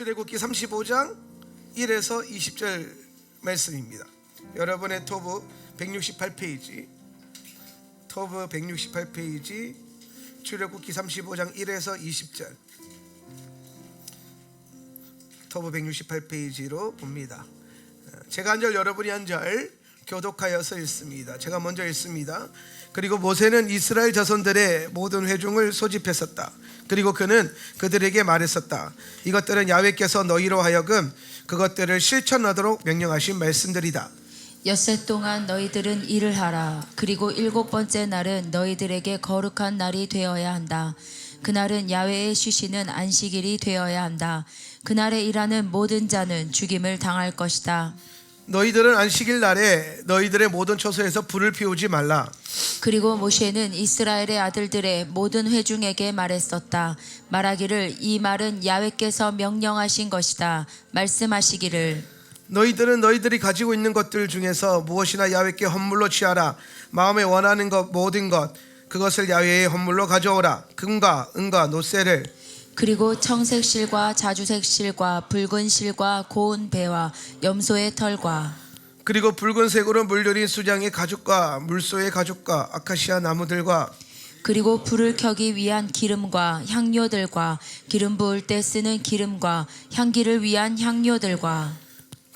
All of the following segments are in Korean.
출애굽기 35장 1에서 20절 말씀입니다. 여러분의 토브 168페이지, 토브 168페이지, 출애굽기 35장 1에서 20절, 토브 168페이지로 봅니다. 제가 한 절, 여러분이 한 절 교독하여서 읽습니다. 제가 먼저 읽습니다. 그리고 모세는 이스라엘 자손들의 모든 회중을 소집했었다. 그리고 그는 그들에게 말했었다. 이것들은 야훼께서 너희로 하여금 그것들을 실천하도록 명령하신 말씀들이다. 엿새 동안 너희들은 일을 하라. 그리고 일곱 번째 날은 너희들에게 거룩한 날이 되어야 한다. 그날은 야훼의 쉬시는 안식일이 되어야 한다. 그날에 일하는 모든 자는 죽임을 당할 것이다. 너희들은 안식일 날에 너희들의 모든 처소에서 불을 피우지 말라. 그리고 모세는 이스라엘의 아들들의 모든 회중에게 말했었다. 말하기를 이 말은 야훼께서 명령하신 것이다. 말씀하시기를 너희들은 너희들이 가지고 있는 것들 중에서 무엇이나 야훼께 헌물로 취하라. 마음에 원하는 것 모든 것 그것을 야훼의 헌물로 가져오라. 금과 은과 노쇠를 그리고 청색 실과 자주색 실과 붉은 실과 고운 배와 염소의 털과 그리고 붉은색으로 물들인 수장의 가죽과 물소의 가죽과 아카시아 나무들과 그리고 불을 켜기 위한 기름과 향료들과 기름 부을 때 쓰는 기름과 향기를 위한 향료들과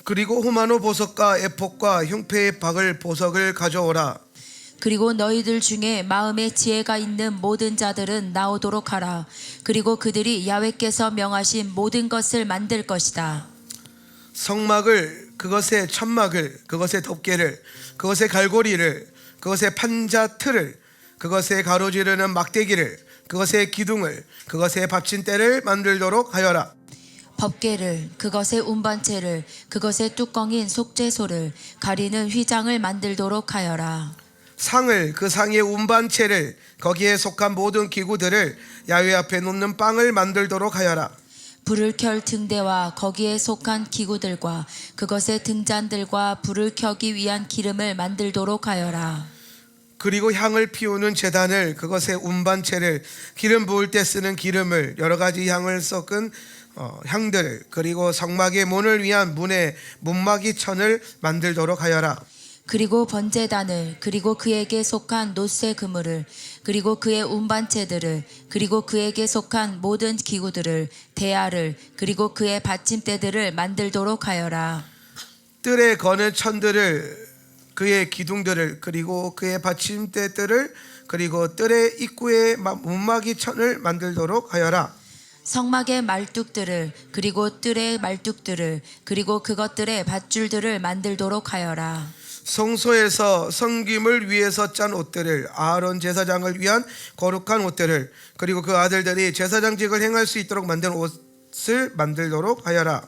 그리고 호마노 보석과 에봇과 흉패에 박을 보석을 가져오라. 그리고 너희들 중에 마음에 지혜가 있는 모든 자들은 나오도록 하라. 그리고 그들이 야훼께서 명하신 모든 것을 만들 것이다. 성막을, 그것의 천막을, 그것의 덮개를, 그것의 갈고리를, 그것의 판자 틀을, 그것의 가로지르는 막대기를, 그것의 기둥을, 그것의 받침대를 만들도록 하여라. 법궤를, 그것의 운반체를, 그것의 뚜껑인 속죄소를, 가리는 휘장을 만들도록 하여라. 상을, 그 상의 운반체를, 거기에 속한 모든 기구들을 야훼 앞에 놓는 빵을 만들도록 하여라. 불을 켤 등대와 거기에 속한 기구들과 그것의 등잔들과 불을 켜기 위한 기름을 만들도록 하여라. 그리고 향을 피우는 제단을, 그것의 운반체를, 기름 부을 때 쓰는 기름을, 여러 가지 향을 섞은 향들, 그리고 성막의 문을 위한 문의 문막이 천을 만들도록 하여라. 그리고 번제단을, 그리고 그에게 속한 노쇠 그물을, 그리고 그의 운반체들을, 그리고 그에게 속한 모든 기구들을, 대야를, 그리고 그의 받침대들을 만들도록 하여라. 뜰에 거는 천들을, 그의 기둥들을, 그리고 그의 받침대들을, 그리고 뜰의 입구에 문막이 천을 만들도록 하여라. 성막의 말뚝들을, 그리고 뜰의 말뚝들을, 그리고 그것들의 밧줄들을 만들도록 하여라. 성소에서 섬김을 위해서 짠 옷들을, 아하론 제사장을 위한 거룩한 옷들을, 그리고 그 아들들이 제사장직을 행할 수 있도록 만든 옷을 만들도록 하여라.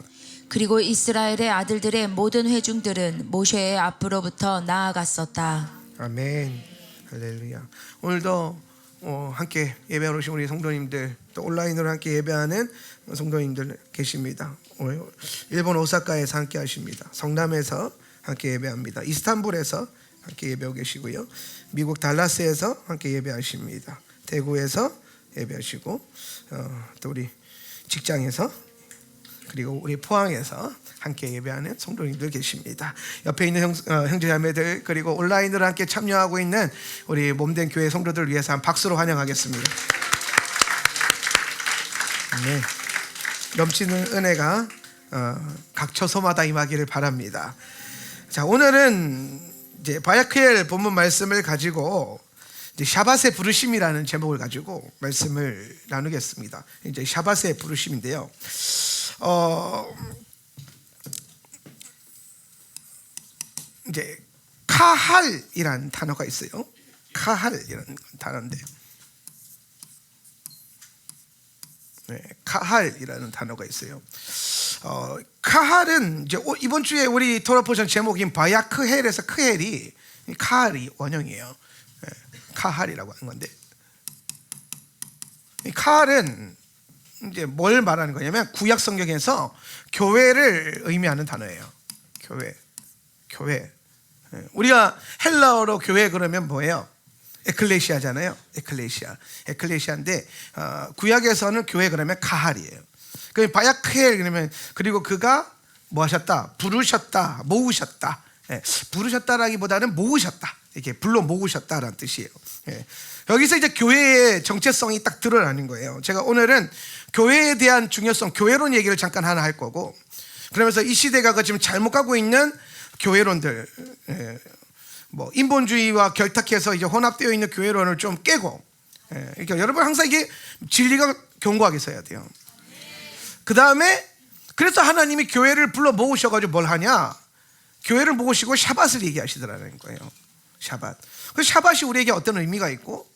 그리고 이스라엘의 아들들의 모든 회중들은 모세의 앞으로부터 나아갔었다. 아멘. 할렐루야. 오늘도 함께 예배하러 오신 우리 성도님들, 또 온라인으로 함께 예배하는 성도님들 계십니다. 오늘 일본 오사카에서 함께 하십니다. 성남에서 함께 예배합니다. 이스탄불에서 함께 예배하고 계시고요. 미국 달라스에서 함께 예배하십니다. 대구에서 예배하시고 또 우리 직장에서, 그리고 우리 포항에서 함께 예배하는 성도님들 계십니다. 옆에 있는 형제자매들, 그리고 온라인으로 함께 참여하고 있는 우리 몸된 교회 성도들 위해서 한 박수로 환영하겠습니다. 네. 넘치는 은혜가 각 처소마다 임하기를 바랍니다. 자, 오늘은 이제 바야크엘 본문 말씀을 가지고 이제 샤밧의 부르심이라는 제목을 가지고 말씀을 나누겠습니다. 이제 샤밧의 부르심인데요. 이제 카할이라는 단어가 있어요. 카할이라는 단어인데, 네, 카할이라는 단어가 있어요. 카할은 이제 이번 주에 우리 토라 포션 제목인 바야크헬에서 크헬이 카할이 원형이에요. 네, 카할이라고 하는 건데, 이 카할은 이제 뭘 말하는 거냐면 구약 성경에서 교회를 의미하는 단어예요. 교회. 우리가 헬라어로 교회 그러면 뭐예요? 에클레시아잖아요. 에클레시아인데 구약에서는 교회 그러면 카할이에요. 그 바야크엘 그러면 그리고 그가 뭐 하셨다? 부르셨다, 모으셨다. 예, 부르셨다라기보다는 모으셨다. 이렇게 불러 모으셨다라는 뜻이에요. 예. 여기서 이제 교회의 정체성이 딱 드러나는 거예요. 제가 오늘은 교회에 대한 중요성, 교회론 얘기를 잠깐 하나 할 거고, 그러면서 이 시대가 지금 잘못 가고 있는 교회론들, 예, 뭐 인본주의와 결탁해서 이제 혼합되어 있는 교회론을 좀 깨고, 예, 그러니까 여러분 항상 이게 진리가 견고하게 서야 돼요. 그 다음에 그래서 하나님이 교회를 불러 모으셔가지고 뭘 하냐? 교회를 모으시고 샤밧을 얘기하시더라는 거예요. 샤밧. 그 샤밧이 우리에게 어떤 의미가 있고,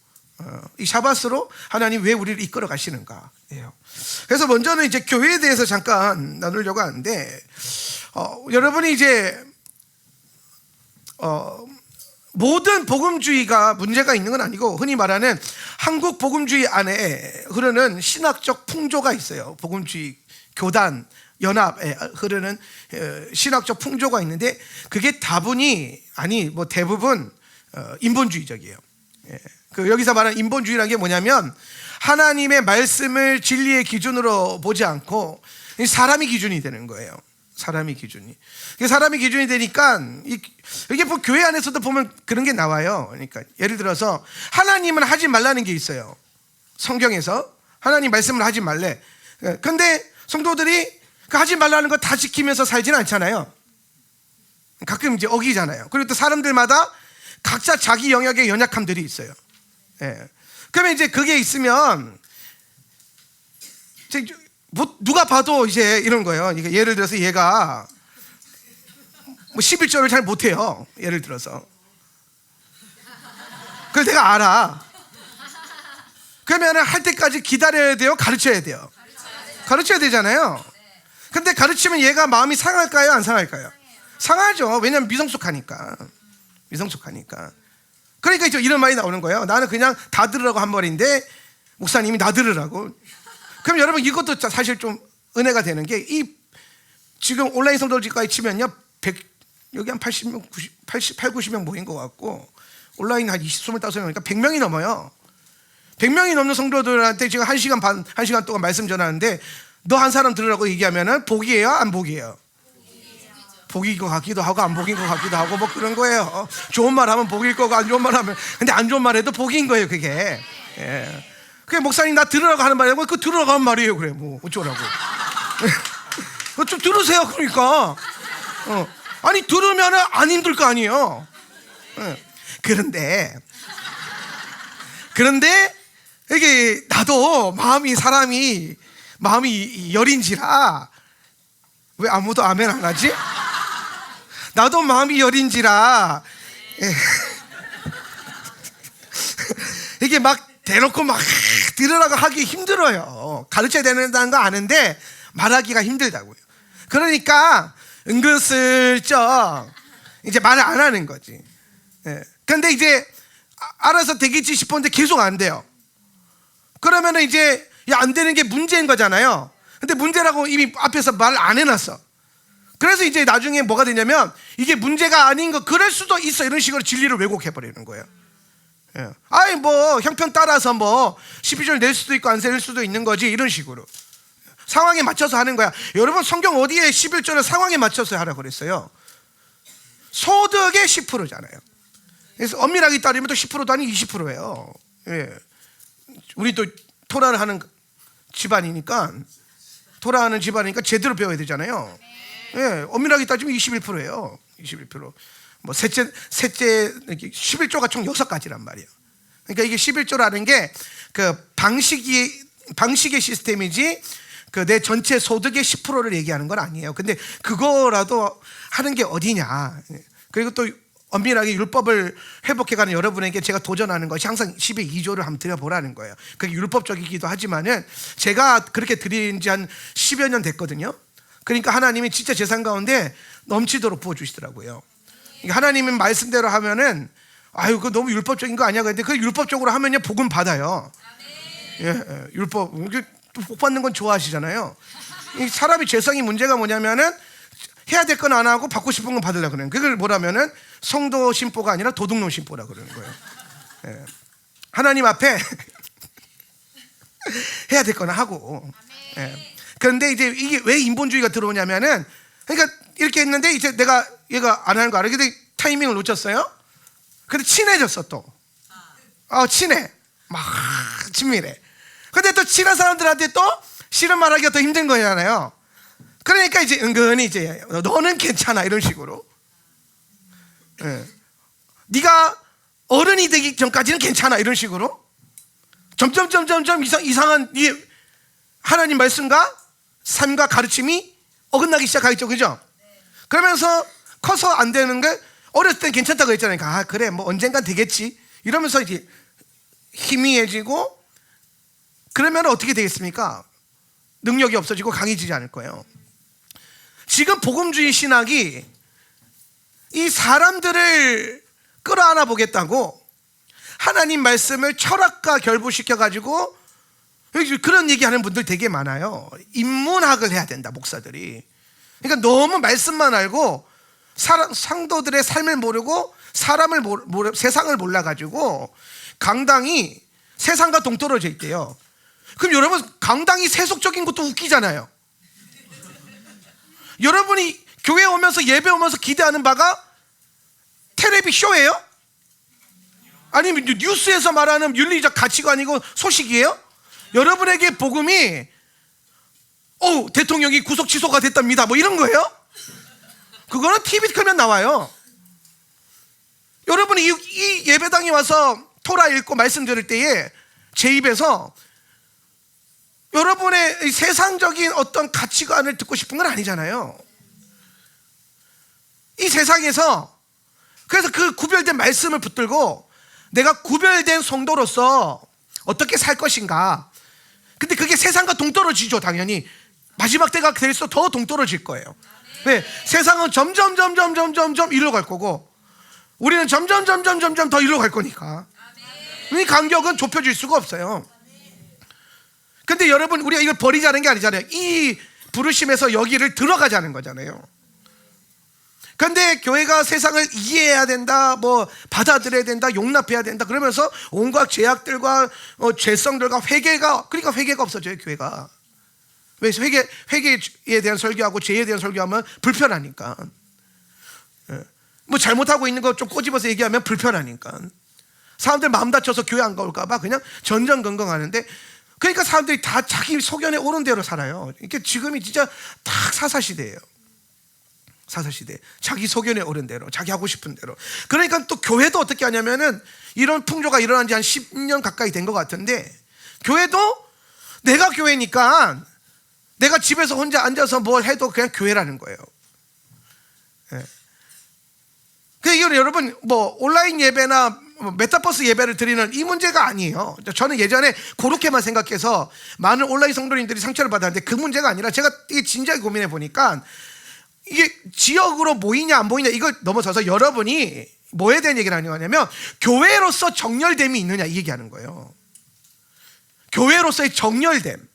이 샤밧으로 하나님 왜 우리를 이끌어 가시는가예요. 그래서 먼저는 이제 교회에 대해서 잠깐 나누려고 하는데, 여러분이 이제 모든 복음주의가 문제가 있는 건 아니고, 흔히 말하는 한국 복음주의 안에 흐르는 신학적 풍조가 있어요. 복음주의 교단 연합에 흐르는 신학적 풍조가 있는데, 그게 다분히 아니 뭐 대부분 인본주의적이에요. 그 여기서 말하는 인본주의라는 게 뭐냐면, 하나님의 말씀을 진리의 기준으로 보지 않고 사람이 기준이 되는 거예요. 사람이 기준이. 사람이 기준이 되니까 이게 뭐 교회 안에서도 보면 그런 게 나와요. 그러니까 예를 들어서 하나님은 하지 말라는 게 있어요. 성경에서 하나님 말씀을 하지 말래. 근데 성도들이 그 하지 말라는 거 다 지키면서 살지는 않잖아요. 가끔 이제 어기잖아요. 그리고 또 사람들마다 각자 자기 영역의 연약함들이 있어요. 예. 그러면 이제 그게 있으면 누가 봐도 이제 이런 거예요. 예를 들어서 얘가 뭐 11조를 잘 못해요. 예를 들어서. 그걸 내가 알아. 그러면 할 때까지 기다려야 돼요? 가르쳐야 돼요? 가르쳐야 되잖아요. 근데 가르치면 얘가 마음이 상할까요? 안 상할까요? 상하죠. 왜냐면 미성숙하니까. 그러니까 이제 이런 말이 나오는 거예요. 나는 그냥 다 들으라고 한 말인데 목사님이 나 들으라고. 그럼 여러분 이것도 사실 좀 은혜가 되는 게, 이 지금 온라인 성도들까지 치면요, 여기 한 80명, 90명 모인 것 같고, 온라인 한 25명이니까 100명이 넘어요. 100명이 넘는 성도들한테 지금 1시간 반, 1시간 동안 말씀 전하는데, 너 한 사람 들으라고 얘기하면은 복이에요? 안 복이에요? 복인 것 같기도 하고 안 복인 것 같기도 하고 뭐 그런 거예요. 좋은 말 하면 복일 거고 안 좋은 말 하면, 근데 안 좋은 말 해도 복인 거예요, 그게. 예. 그게 목사님 나 들으라고 하는 말이에요. 그 들으라고 하는 말이에요. 그래 뭐 어쩌라고. 좀 들으세요. 그러니까 아니 들으면 안 힘들 거 아니에요. 그런데 이게 나도 사람이 마음이 여린지라, 왜 아무도 아멘 안 하지? 나도 마음이 여린지라 이게 막 대놓고 막 들으라고 하기 힘들어요. 가르쳐야 된다는 거 아는데 말하기가 힘들다고요. 그러니까 은근슬쩍 이제 말을 안 하는 거지. 근데 이제 알아서 되겠지 싶었는데 계속 안 돼요. 그러면은 이제 안 되는 게 문제인 거잖아요. 근데 문제라고 이미 앞에서 말 안 해놨어. 그래서 이제 나중에 뭐가 되냐면, 이게 문제가 아닌 거 그럴 수도 있어, 이런 식으로 진리를 왜곡해 버리는 거예요. 아이 뭐 형편 따라서 뭐 12절 낼 수도 있고 안 낼 수도 있는 거지, 이런 식으로 상황에 맞춰서 하는 거야. 여러분 성경 어디에 11절을 상황에 맞춰서 하라고 그랬어요? 소득의 10%잖아요. 그래서 엄밀하게 따지면 또 10%도 아닌 20%예요. 우리 또 토라를 하는 집안이니까 제대로 배워야 되잖아요. 엄밀하게 따지면 21%예요. 21%. 뭐 셋째 11조가 총 6가지란 말이에요. 그러니까 이게 11조라는 게 그 방식의 시스템이지 그 내 전체 소득의 10%를 얘기하는 건 아니에요. 근데 그거라도 하는 게 어디냐. 그리고 또 엄밀하게 율법을 회복해가는 여러분에게 제가 도전하는 것이 항상 10의 2조를 한번 드려보라는 거예요. 그게 율법적이기도 하지만은 제가 그렇게 드린 지 한 10여 년 됐거든요. 그러니까 하나님이 진짜 재산 가운데 넘치도록 부어주시더라고요. 하나님의 말씀대로 하면은, 아유 그거 너무 율법적인 거 아니야? 근데 그 율법적으로 하면요 복음 받아요. 율법 복 받는 건 좋아하시잖아요. 이 사람이 죄성이 문제가 뭐냐면은 해야 될 건 안 하고 받고 싶은 건 받으려고 그래요. 그걸 뭐라면은 성도 심보가 아니라 도둑놈 심보라 그러는 거예요. 하나님 앞에 해야 될 건 하고. 그런데 이제 이게 왜 인본주의가 들어오냐면은, 그러니까 이렇게 했는데 이제 내가 얘가 안 하는 거 알아. 근데 타이밍을 놓쳤어요. 근데 친해졌어 또. 친해. 막 친밀해. 근데 또 친한 사람들한테 또 싫은 말하기가 더 힘든 거잖아요. 그러니까 이제 은근히 이제 너는 괜찮아 이런 식으로. 예. 네가 어른이 되기 전까지는 괜찮아 이런 식으로. 점점 이상한 이 하나님 말씀과 삶과 가르침이 어긋나기 시작하겠죠, 그죠? 그러면서 커서 안 되는 게 어렸을 땐 괜찮다고 했잖아요. 그래 뭐 언젠간 되겠지 이러면서 이제 희미해지고, 그러면 어떻게 되겠습니까? 능력이 없어지고 강해지지 않을 거예요. 지금 복음주의 신학이 이 사람들을 끌어안아 보겠다고 하나님 말씀을 철학과 결부시켜 가지고 그런 얘기하는 분들 되게 많아요. 인문학을 해야 된다, 목사들이. 그러니까 너무 말씀만 알고 상도들의 삶을 모르고 사람을 세상을 몰라 가지고 강당이 세상과 동떨어져 있대요. 그럼 여러분, 강당이 세속적인 것도 웃기잖아요. 여러분이 교회 오면서 예배 오면서 기대하는 바가 텔레비 쇼예요? 아니면 뉴스에서 말하는 윤리적 가치관이고 소식이에요? 여러분에게 복음이 대통령이 구속 취소가 됐답니다 뭐 이런 거예요? 그거는 TV 켜면 나와요. 여러분이 이 예배당에 와서 토라 읽고 말씀 들을 때에 제 입에서 여러분의 세상적인 어떤 가치관을 듣고 싶은 건 아니잖아요. 이 세상에서 그래서 그 구별된 말씀을 붙들고 내가 구별된 성도로서 어떻게 살 것인가. 근데 그게 세상과 동떨어지죠. 당연히 마지막 때가 될수록 더 동떨어질 거예요. 왜? 세상은 점점 이리로 갈 거고 우리는 점점 더 이리로 갈 거니까 이 간격은 좁혀질 수가 없어요. 근데 여러분, 우리가 이걸 버리자는 게 아니잖아요. 이 부르심에서 여기를 들어가자는 거잖아요. 그런데 교회가 세상을 이해해야 된다, 뭐 받아들여야 된다, 용납해야 된다 그러면서 온갖 죄악들과 죄성들과 그러니까 회개가 없어져요, 교회가. 왜? 회개에 대한 설교하고 죄에 대한 설교하면 불편하니까. 뭐 잘못하고 있는 거 좀 꼬집어서 얘기하면 불편하니까. 사람들 마음 다쳐서 교회 안 가올까 봐 그냥 전전긍긍하는데, 그러니까 사람들이 다 자기 소견에 오른 대로 살아요. 이게 지금이 진짜 딱 사사시대예요. 사사시대. 자기 소견에 오른 대로, 자기 하고 싶은 대로. 그러니까 또 교회도 어떻게 하냐면은 이런 풍조가 일어난 지 한 10년 가까이 된 것 같은데, 교회도 내가 교회니까 내가 집에서 혼자 앉아서 뭘 해도 그냥 교회라는 거예요. 예. 그러니까 여러분, 뭐 온라인 예배나 메타버스 예배를 드리는 이 문제가 아니에요. 저는 예전에 그렇게만 생각해서 많은 온라인 성도님들이 상처를 받았는데 그 문제가 아니라, 제가 이게 진지하게 고민해 보니까 이게 지역으로 모이냐 안 모이냐 이걸 넘어서서 여러분이 뭐에 대한 얘기를 하는 거냐면 교회로서 정열됨이 있느냐 이 얘기하는 거예요. 교회로서의 정열됨.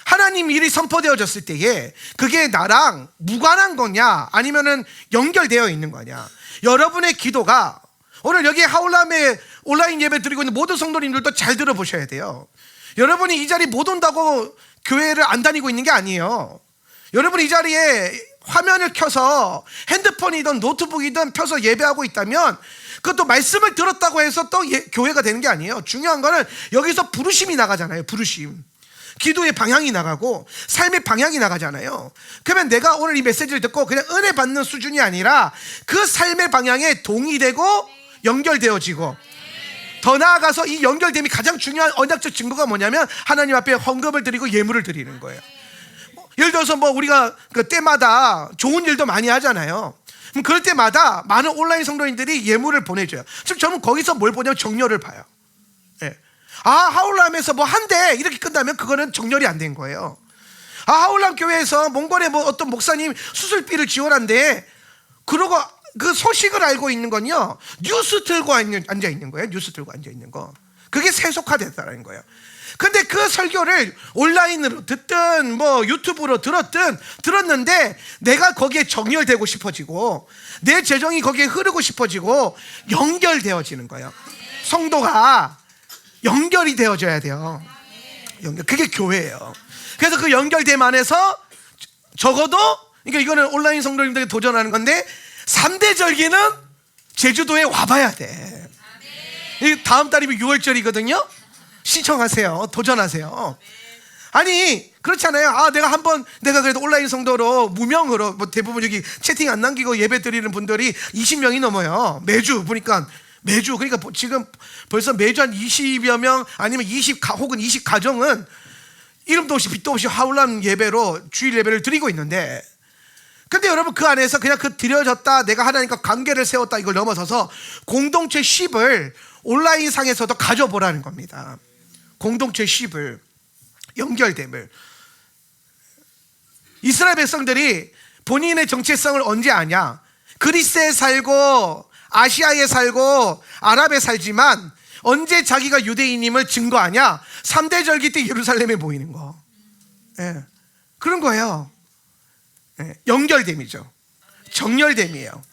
하나님 일이 선포되어졌을 때에 그게 나랑 무관한 거냐 아니면은 연결되어 있는 거냐. 여러분의 기도가 오늘 여기 하울람에 온라인 예배 드리고 있는 모든 성도님들도 잘 들어보셔야 돼요. 여러분이 이 자리 못 온다고 교회를 안 다니고 있는 게 아니에요. 여러분이 이 자리에 화면을 켜서 핸드폰이든 노트북이든 펴서 예배하고 있다면 그것도 말씀을 들었다고 해서 또 교회가 되는 게 아니에요. 중요한 거는 여기서 부르심이 나가잖아요. 부르심. 기도의 방향이 나가고 삶의 방향이 나가잖아요. 그러면 내가 오늘 이 메시지를 듣고 그냥 은혜 받는 수준이 아니라 그 삶의 방향에 동의되고 연결되어지고, 더 나아가서 이 연결됨이 가장 중요한 언약적 증거가 뭐냐면 하나님 앞에 헌금을 드리고 예물을 드리는 거예요. 예를 들어서 뭐 우리가 그 때마다 좋은 일도 많이 하잖아요. 그럼 그럴 때마다 많은 온라인 성도님들이 예물을 보내줘요. 즉 저는 거기서 뭘 보냐면 정렬을 봐요. 예. 하울람에서 뭐 한대 이렇게 끝나면 그거는 정렬이 안 된 거예요. 하울람 교회에서 몽골에 뭐 어떤 목사님 수술비를 지원한대. 그러고 그 소식을 알고 있는 건요, 뉴스 들고 앉아 있는 거예요. 뉴스 들고 앉아 있는 거. 그게 세속화됐다는 거예요. 근데 그 설교를 온라인으로 듣든 뭐 유튜브로 들었는데 내가 거기에 정렬되고 싶어지고 내 재정이 거기에 흐르고 싶어지고 연결되어지는 거예요. 성도가 연결이 되어져야 돼요. 그게 교회예요. 그래서 그 연결됨 안에서 적어도, 그러니까 이거는 온라인 성도님들에게 도전하는 건데, 3대 절기는 제주도에 와봐야 돼. 다음 달이면 6월절이거든요. 신청하세요. 도전하세요. 아니 그렇잖아요. 아 내가 그래도 온라인 성도로 무명으로, 뭐 대부분 여기 채팅 안 남기고 예배 드리는 분들이 20명이 넘어요. 매주 보니까 그러니까 지금 벌써 매주 한 20여 명, 아니면 20 혹은 20 가정은 이름도 없이 빛도 없이 하울람 예배로 주일 예배를 드리고 있는데, 근데 여러분 그 안에서 그냥 그 드려졌다, 내가 하나님과 관계를 세웠다, 이걸 넘어서서 공동체 10을 온라인 상에서도 가져보라는 겁니다. 공동체 10을, 연결됨을. 이스라엘 백성들이 본인의 정체성을 언제 아냐? 그리스에 살고 아시아에 살고 아랍에 살지만 언제 자기가 유대인임을 증거하냐? 3대 절기 때 예루살렘에 모이는 거. 예. 그런 거예요. 예. 연결됨이죠. 정렬됨이에요.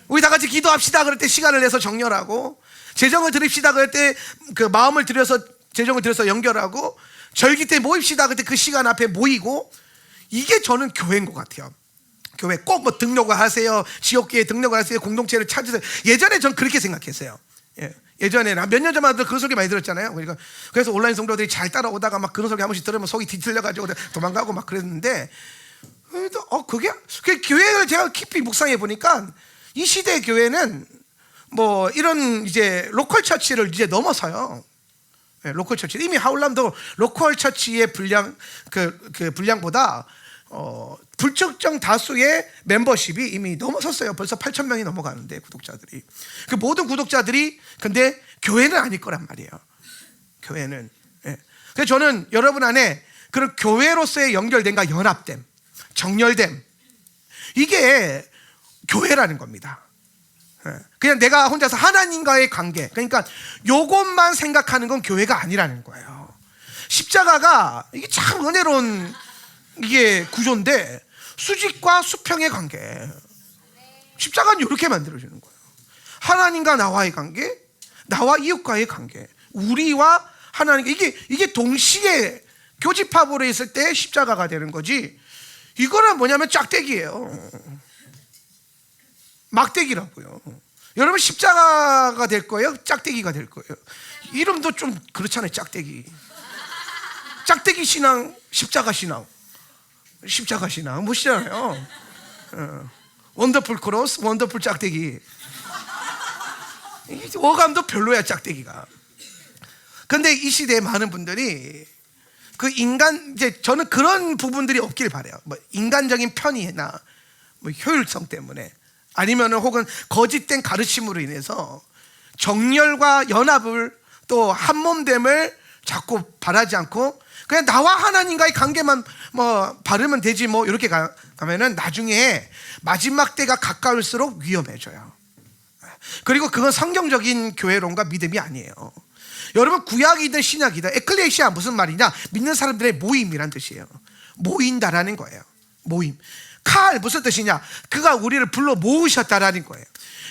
우리 다 같이 기도합시다 그럴 때 시간을 내서 정렬하고, 재정을 드립시다 그럴 때 그 마음을 들여서 재정을 들여서 연결하고, 절기 때 모입시다 그때 그 시간 앞에 모이고, 이게 저는 교회인 것 같아요. 교회 꼭 뭐 등록을 하세요, 지역교회 등록을 하세요, 공동체를 찾으세요. 예전에 전 그렇게 생각했어요. 예전에 몇 년 전만 그런 소리 많이 들었잖아요. 그러니까 그래서 온라인 성도들이 잘 따라오다가 막 그런 소리 한 번씩 들으면 속이 뒤틀려가지고 도망가고 막 그랬는데, 그게 교회를 제가 깊이 묵상해 보니까 이 시대의 교회는 뭐 이런 이제 로컬 처치를 이제 넘어서요. 로컬 처치, 이미 하울람도 로컬 처치의 분량 그 분량보다 불특정 다수의 멤버십이 이미 넘어섰어요. 벌써 8,000명이 넘어가는데, 구독자들이. 그 모든 구독자들이, 근데 교회는 아닐 거란 말이에요. 교회는. 그래서 저는 여러분 안에 그런 교회로서의 연결됨과 연합됨, 정렬됨, 이게 교회라는 겁니다. 그냥 내가 혼자서 하나님과의 관계, 그러니까 요것만 생각하는 건 교회가 아니라는 거예요. 십자가가 이게 참 은혜로운 이게 구조인데, 수직과 수평의 관계, 십자가는 이렇게 만들어지는 거예요. 하나님과 나와의 관계, 나와 이웃과의 관계, 우리와 하나님, 이게 동시에 교집합으로 있을 때 십자가가 되는 거지. 이거는 뭐냐면 짝대기예요. 막대기라고요. 여러분 십자가가 될 거예요? 짝대기가 될 거예요? 이름도 좀 그렇잖아요. 짝대기 신앙, 십자가 신앙. 십자가 신앙 멋있잖아요. 원더풀 크로스, 원더풀 짝대기. 어감도 별로야, 짝대기가. 근데 이 시대에 많은 분들이 그 이제 저는 그런 부분들이 없길 바래요. 뭐 인간적인 편의나 뭐 효율성 때문에, 아니면 혹은 거짓된 가르침으로 인해서 정열과 연합을, 또 한몸됨을 자꾸 바라지 않고 그냥 나와 하나님과의 관계만 뭐 바르면 되지 뭐 이렇게 가면은 나중에 마지막 때가 가까울수록 위험해져요. 그리고 그건 성경적인 교회론과 믿음이 아니에요. 여러분 구약이든 신약이든 에클레시아 무슨 말이냐? 믿는 사람들의 모임이란 뜻이에요. 모인다라는 거예요. 모임. 칼 무슨 뜻이냐? 그가 우리를 불러 모으셨다라는 거예요.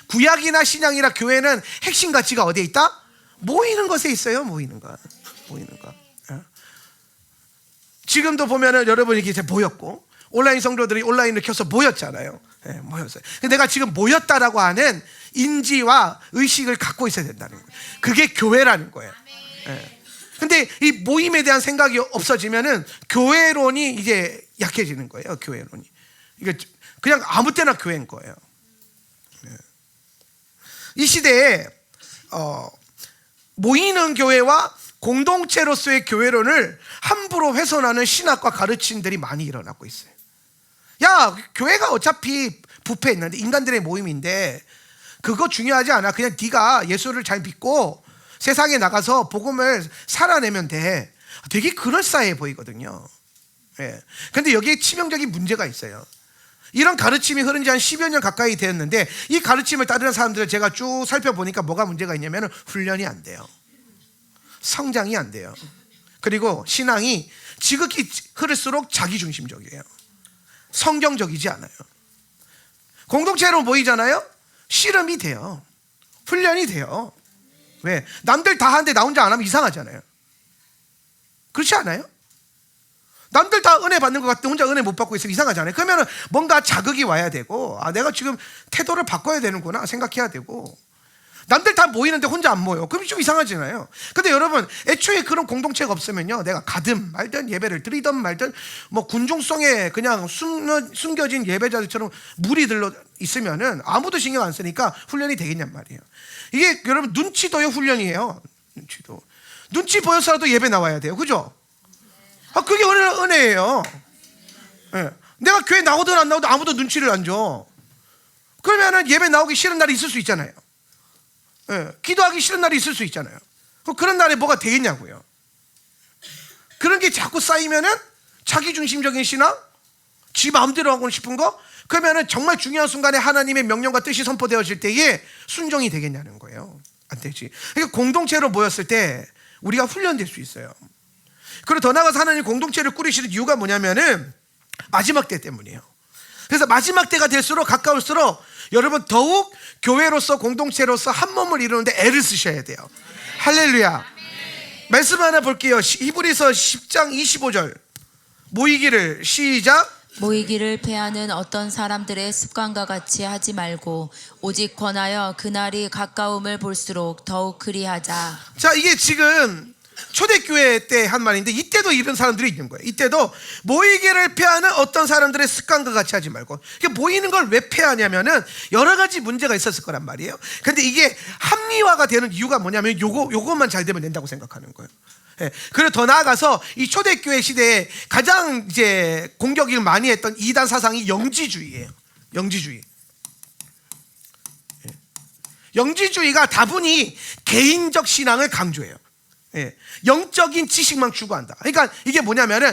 구약이나 신약이나 교회는 핵심 가치가 어디에 있다? 모이는 것에 있어요. 모이는 것. 지금도 보면은 여러분이 이제 모였고, 온라인 성도들이 온라인을 켜서 모였잖아요. 모였어요. 근데 내가 지금 모였다라고 하는 인지와 의식을 갖고 있어야 된다는 거예요. 그게 교회라는 거예요. 근데 이 모임에 대한 생각이 없어지면은 교회론이 이제 약해지는 거예요. 교회론이. 이게 그냥 아무 때나 교회인 거예요. 이 시대에 모이는 교회와 공동체로서의 교회론을 함부로 훼손하는 신학과 가르침들이 많이 일어나고 있어요. 야, 교회가 어차피 부패 있는데, 인간들의 모임인데 그거 중요하지 않아. 그냥 네가 예수를 잘 믿고 세상에 나가서 복음을 살아내면 돼. 되게 그럴싸해 보이거든요. 근데 여기에 치명적인 문제가 있어요. 이런 가르침이 흐른 지 한 10여 년 가까이 되었는데, 이 가르침을 따르는 사람들을 제가 쭉 살펴보니까 뭐가 문제가 있냐면 훈련이 안 돼요. 성장이 안 돼요. 그리고 신앙이 지극히 흐를수록 자기중심적이에요. 성경적이지 않아요. 공동체로 모이잖아요. 씨름이 돼요. 훈련이 돼요. 왜? 남들 다 하는데 나 혼자 안 하면 이상하잖아요. 그렇지 않아요? 남들 다 은혜 받는 것 같은데 혼자 은혜 못 받고 있으면 이상하잖아요. 그러면 뭔가 자극이 와야 되고, 내가 지금 태도를 바꿔야 되는구나 생각해야 되고, 남들 다 모이는데 혼자 안 모여. 그럼 좀 이상하잖아요. 근데 여러분, 애초에 그런 공동체가 없으면요, 내가 가든 말든 예배를 드리든 말든 뭐 군중성에 그냥 숨겨진 예배자들처럼 물이 들러 있으면은 아무도 신경 안 쓰니까 훈련이 되겠냔 말이에요. 이게 여러분 눈치도요 훈련이에요. 눈치 보여서라도 예배 나와야 돼요. 그죠? 그게 은혜예요. 네. 내가 교회 나오든 안 나오든 아무도 눈치를 안 줘. 그러면은 예배 나오기 싫은 날이 있을 수 있잖아요. 네. 기도하기 싫은 날이 있을 수 있잖아요. 그런 날에 뭐가 되겠냐고요. 그런 게 자꾸 쌓이면은 자기중심적인 신앙, 지 마음대로 하고 싶은 거, 그러면은 정말 중요한 순간에 하나님의 명령과 뜻이 선포되어질 때에 순종이 되겠냐는 거예요. 안 되지. 그러니까 공동체로 모였을 때 우리가 훈련될 수 있어요. 그리고 더 나아가서 하나님 공동체를 꾸리시는 이유가 뭐냐면은 마지막 때 때문이에요. 그래서 마지막 때가 될수록 가까울수록 여러분 더욱 교회로서 공동체로서 한 몸을 이루는데 애를 쓰셔야 돼요. 할렐루야. 말씀 하나 볼게요. 히브리서 10장 25절. 모이기를 시작. 모이기를 패하는 어떤 사람들의 습관과 같이 하지 말고 오직 권하여 그날이 가까움을 볼수록 더욱 그리하자. 자, 이게 지금 초대교회 때 한 말인데 이때도 이런 사람들이 있는 거예요. 이때도 모이기를 패하는 어떤 사람들의 습관과 같이 하지 말고. 이게 모이는 걸 왜 패하냐면은 여러 가지 문제가 있었을 거란 말이에요. 근데 이게 합리화가 되는 이유가 뭐냐면 요것만 잘 되면 된다고 생각하는 거예요. 예. 그리고 더 나아가서 이 초대교회 시대에 가장 이제 공격을 많이 했던 이단 사상이 영지주의예요. 영지주의. 예. 영지주의가 다분히 개인적 신앙을 강조해요. 예. 영적인 지식만 추구한다. 그러니까 이게 뭐냐면은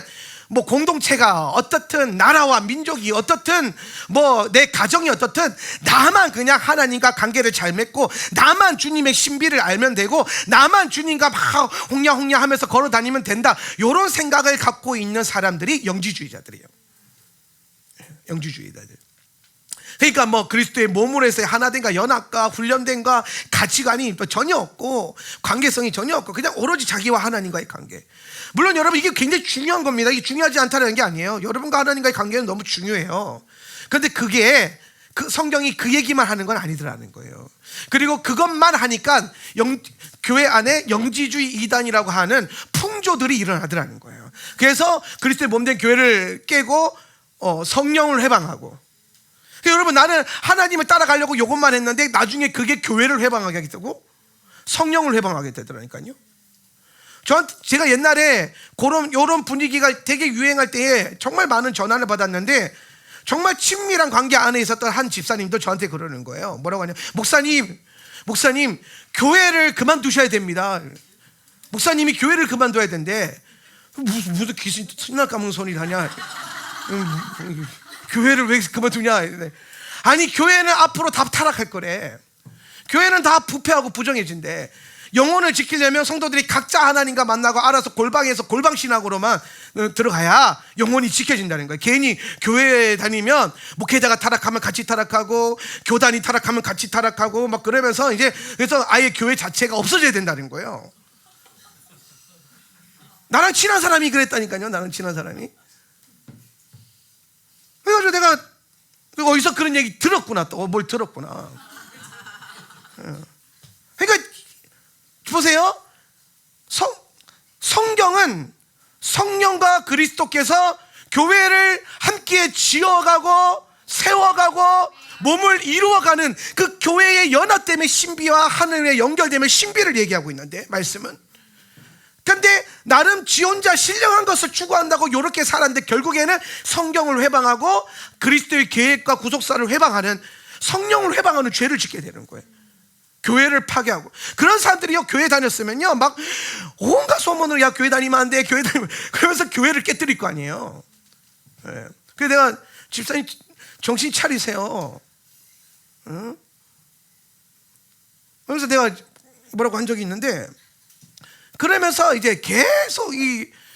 뭐 공동체가 어떻든 나라와 민족이 어떻든 뭐 내 가정이 어떻든 나만 그냥 하나님과 관계를 잘 맺고 나만 주님의 신비를 알면 되고 나만 주님과 막 홍냐홍냐 하면서 걸어 다니면 된다. 이런 생각을 갖고 있는 사람들이 영지주의자들이에요. 영지주의자들. 그러니까 뭐 그리스도의 몸으로 해서 하나된가 연합과 훈련된가 가치관이 전혀 없고 관계성이 전혀 없고 그냥 오로지 자기와 하나님과의 관계. 물론 여러분 이게 굉장히 중요한 겁니다. 이게 중요하지 않다는 게 아니에요. 여러분과 하나님과의 관계는 너무 중요해요. 그런데 그게 그 성경이 그 얘기만 하는 건 아니더라는 거예요. 그리고 그것만 하니까 교회 안에 영지주의 이단이라고 하는 풍조들이 일어나더라는 거예요. 그래서 그리스도의 몸된 교회를 깨고 성령을 해방하고. 여러분 나는 하나님을 따라가려고 이것만 했는데 나중에 그게 교회를 회방하게 되고 성령을 회방하게 되더라니까요. 제가 옛날에 이런 분위기가 되게 유행할 때에 정말 많은 전화를 받았는데 정말 친밀한 관계 안에 있었던 한 집사님도 저한테 그러는 거예요. 뭐라고 하냐? 목사님 교회를 그만두셔야 됩니다. 목사님이 교회를 그만둬야 된대. 무슨 귀신 신날 까먹는 소리 하냐? 교회를 왜 그만두냐? 아니 교회는 앞으로 다 타락할 거래. 교회는 다 부패하고 부정해진대. 영혼을 지키려면 성도들이 각자 하나님과 만나고 알아서 골방에서 골방신학으로만 들어가야 영혼이 지켜진다는 거예요. 괜히 교회에 다니면 목회자가 타락하면 같이 타락하고 교단이 타락하면 같이 타락하고 막 그러면서 이제 그래서 아예 교회 자체가 없어져야 된다는 거예요. 나랑 친한 사람이 그랬다니까요. 나랑 친한 사람이. 그래가지고 내가 어디서 그런 얘기 들었구나. 또 뭘 들었구나. 그러니까 보세요. 성경은 성령과 그리스도께서 교회를 함께 지어가고 세워가고 몸을 이루어가는 그 교회의 연합됨의 신비와 하늘의 연결됨의 신비를 얘기하고 있는데 말씀은. 근데 나름 지 혼자 신령한 것을 추구한다고 이렇게 살았는데 결국에는 성경을 회방하고 그리스도의 계획과 구속사를 회방하는 성령을 회방하는 죄를 짓게 되는 거예요. 교회를 파괴하고. 그런 사람들이요 교회 다녔으면요 막 온갖 소문으로 야 교회 다니면 안 돼 교회 다니면 그러면서 교회를 깨뜨릴 거 아니에요. 네. 그래서 내가 집사님 정신 차리세요. 응? 그래서 내가 뭐라고 한 적이 있는데 그러면서 이제 계속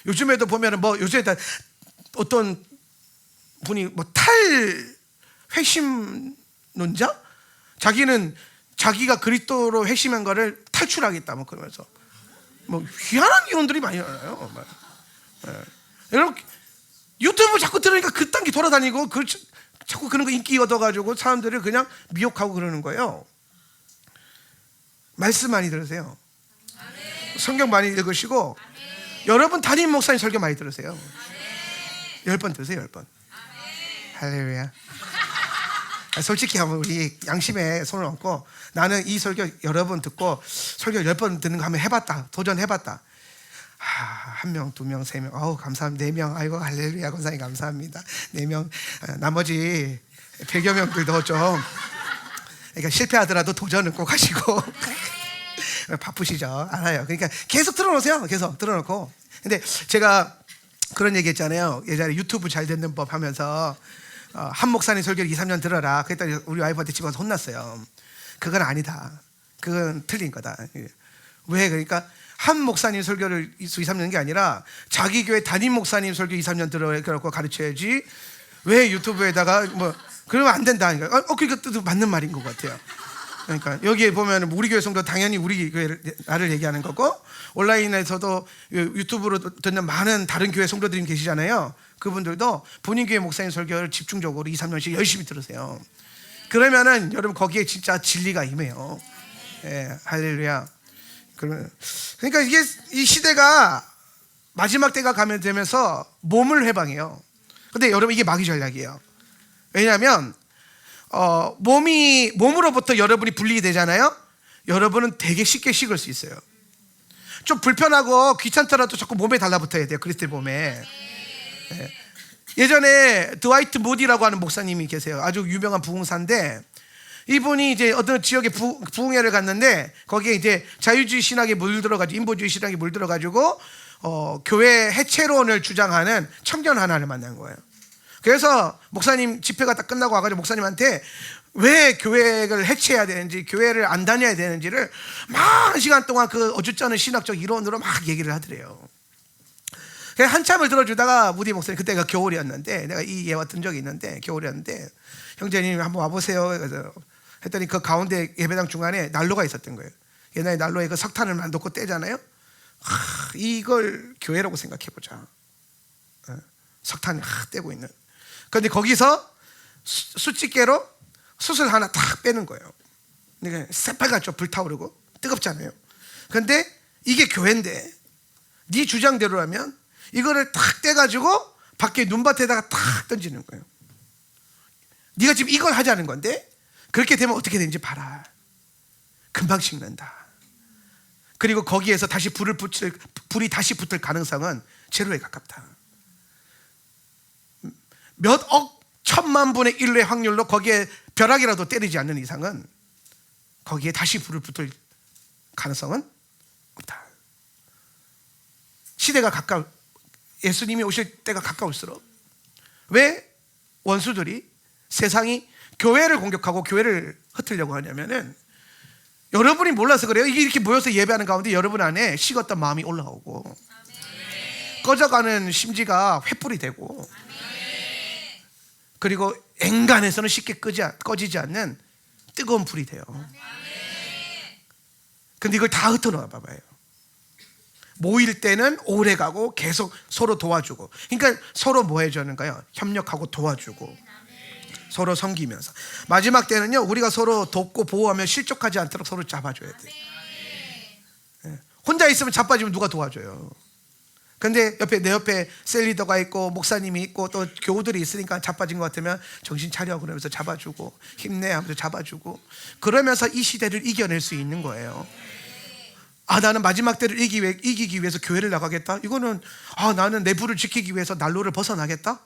요즘에도 보면은 뭐 요즘에 어떤 분이 뭐 회심론자? 자기가 그리스도로 회심한 거를 탈출하겠다 뭐 그러면서 뭐 희한한 이론들이 많이 나와요. 여러분 유튜브 자꾸 들으니까 그딴 게 돌아다니고 자꾸 그런 거 인기 얻어가지고 사람들을 그냥 미혹하고 그러는 거예요. 말씀 많이 들으세요. 성경 많이 읽으시고 여러분 담임 목사님 설교 많이 들으세요. 10번 들으세요. 10번. 할렐루야. 솔직히 하면 우리 양심에 손을 얹고 나는 이 설교 여러 번 듣고 설교 10번 듣는 거 한번 해봤다. 도전해봤다. 한 명, 두 명, 세 명, 아우 감사합니다. 4명, 아이고 할렐루야 권사님 감사합니다. 4명, 나머지 100여 명들도 좀 그러니까 실패하더라도 도전은 꼭 하시고 바쁘시죠? 알아요. 그러니까 계속 틀어놓으세요. 계속 틀어놓고. 근데 제가 그런 얘기 했잖아요. 예전에 유튜브 잘 듣는 법 하면서 한 목사님 설교를 2, 3년 들어라. 그랬더니 우리 와이프한테 집에 와서 혼났어요. 그건 아니다. 그건 틀린 거다. 왜? 그러니까 한 목사님 설교를 2, 3년인 게 아니라 자기 교회 담임 목사님 설교 2, 3년 들어라고 가르쳐야지. 왜 유튜브에다가 뭐 그러면 안 된다. 그러니까 그러니까 맞는 말인 것 같아요. 그러니까 여기에 보면 우리 교회 성도 당연히 우리 교회를 나를 얘기하는 거고 온라인에서도 유튜브로 듣는 많은 다른 교회 성도들이 계시잖아요. 그분들도 본인 교회 목사님 설교를 집중적으로 2, 3년씩 열심히 들으세요. 그러면은 여러분 거기에 진짜 진리가 임해요. 예, 할렐루야. 그러니까 이게 이 시대가 마지막 때가 가면 되면서 몸을 해방해요. 근데 여러분 이게 마귀 전략이에요. 왜냐하면 몸으로부터 여러분이 분리가 되잖아요. 여러분은 되게 쉽게 식을 수 있어요. 좀 불편하고 귀찮더라도 자꾸 몸에 달라붙어야 돼요. 그리스도의 몸에. 예. 예전에 드와이트 모디라고 하는 목사님이 계세요. 아주 유명한 부흥사인데 이분이 이제 어떤 지역에 부흥회를 갔는데 거기에 이제 자유주의 신학에 물들어가지고 인본주의 신학에 물들어가지고 교회 해체론을 주장하는 청년 하나를 만난 거예요. 그래서 목사님 집회가 딱 끝나고 와가지고 목사님한테 왜 교회를 해체해야 되는지 교회를 안 다녀야 되는지를 많은 시간 동안 그 어줍잖은 신학적 이론으로 막 얘기를 하더래요. 그래서 한참을 들어주다가 무디 목사님 그때가 겨울이었는데 내가 이 예화 든 적이 있는데 겨울이었는데 형제님 한번 와보세요. 그래서 했더니 그 가운데 예배당 중간에 난로가 있었던 거예요. 옛날에 난로에 그 석탄을 놓고 떼잖아요. 이걸 교회라고 생각해보자. 석탄을 떼고 있는. 그런데 거기서 숯집게로 숯을 하나 탁 빼는 거예요. 그러니까 새빨갛죠. 불타오르고 뜨겁잖아요. 그런데 이게 교회인데 네 주장대로라면 이거를 탁 떼가지고 밖에 눈밭에다가 탁 던지는 거예요. 네가 지금 이걸 하자는 건데 그렇게 되면 어떻게 되는지 봐라. 금방 식는다. 그리고 거기에서 다시 불이 다시 붙을 가능성은 제로에 가깝다. 몇 억, 1000만 분의 1의 확률로 거기에 벼락이라도 때리지 않는 이상은 거기에 다시 불을 붙을 가능성은 없다. 시대가 예수님이 오실 때가 가까울수록 왜 원수들이 세상이 교회를 공격하고 교회를 흩으려고 하냐면은 여러분이 몰라서 그래요. 이게 이렇게 모여서 예배하는 가운데 여러분 안에 식었던 마음이 올라오고 꺼져가는 심지가 횃불이 되고 그리고 엔간에서는 쉽게 꺼지지 않는 뜨거운 불이 돼요. 근데 이걸 다 흩어놓아 봐봐요. 모일 때는 오래 가고 계속 서로 도와주고 그러니까 서로 뭐 해주는가요? 협력하고 도와주고 서로 섬기면서 마지막 때는요 우리가 서로 돕고 보호하며 실족하지 않도록 서로 잡아줘야 돼요. 혼자 있으면 자빠지면 누가 도와줘요? 근데 내 옆에 셀리더가 있고 목사님이 있고 또 교우들이 있으니까 자빠진 것 같으면 정신 차려 그러면서 잡아주고 힘내 하면서 잡아주고 그러면서 이 시대를 이겨낼 수 있는 거예요. 나는 마지막 때를 이기기 위해서 교회를 나가겠다? 이거는 나는 내 부를 지키기 위해서 난로를 벗어나겠다?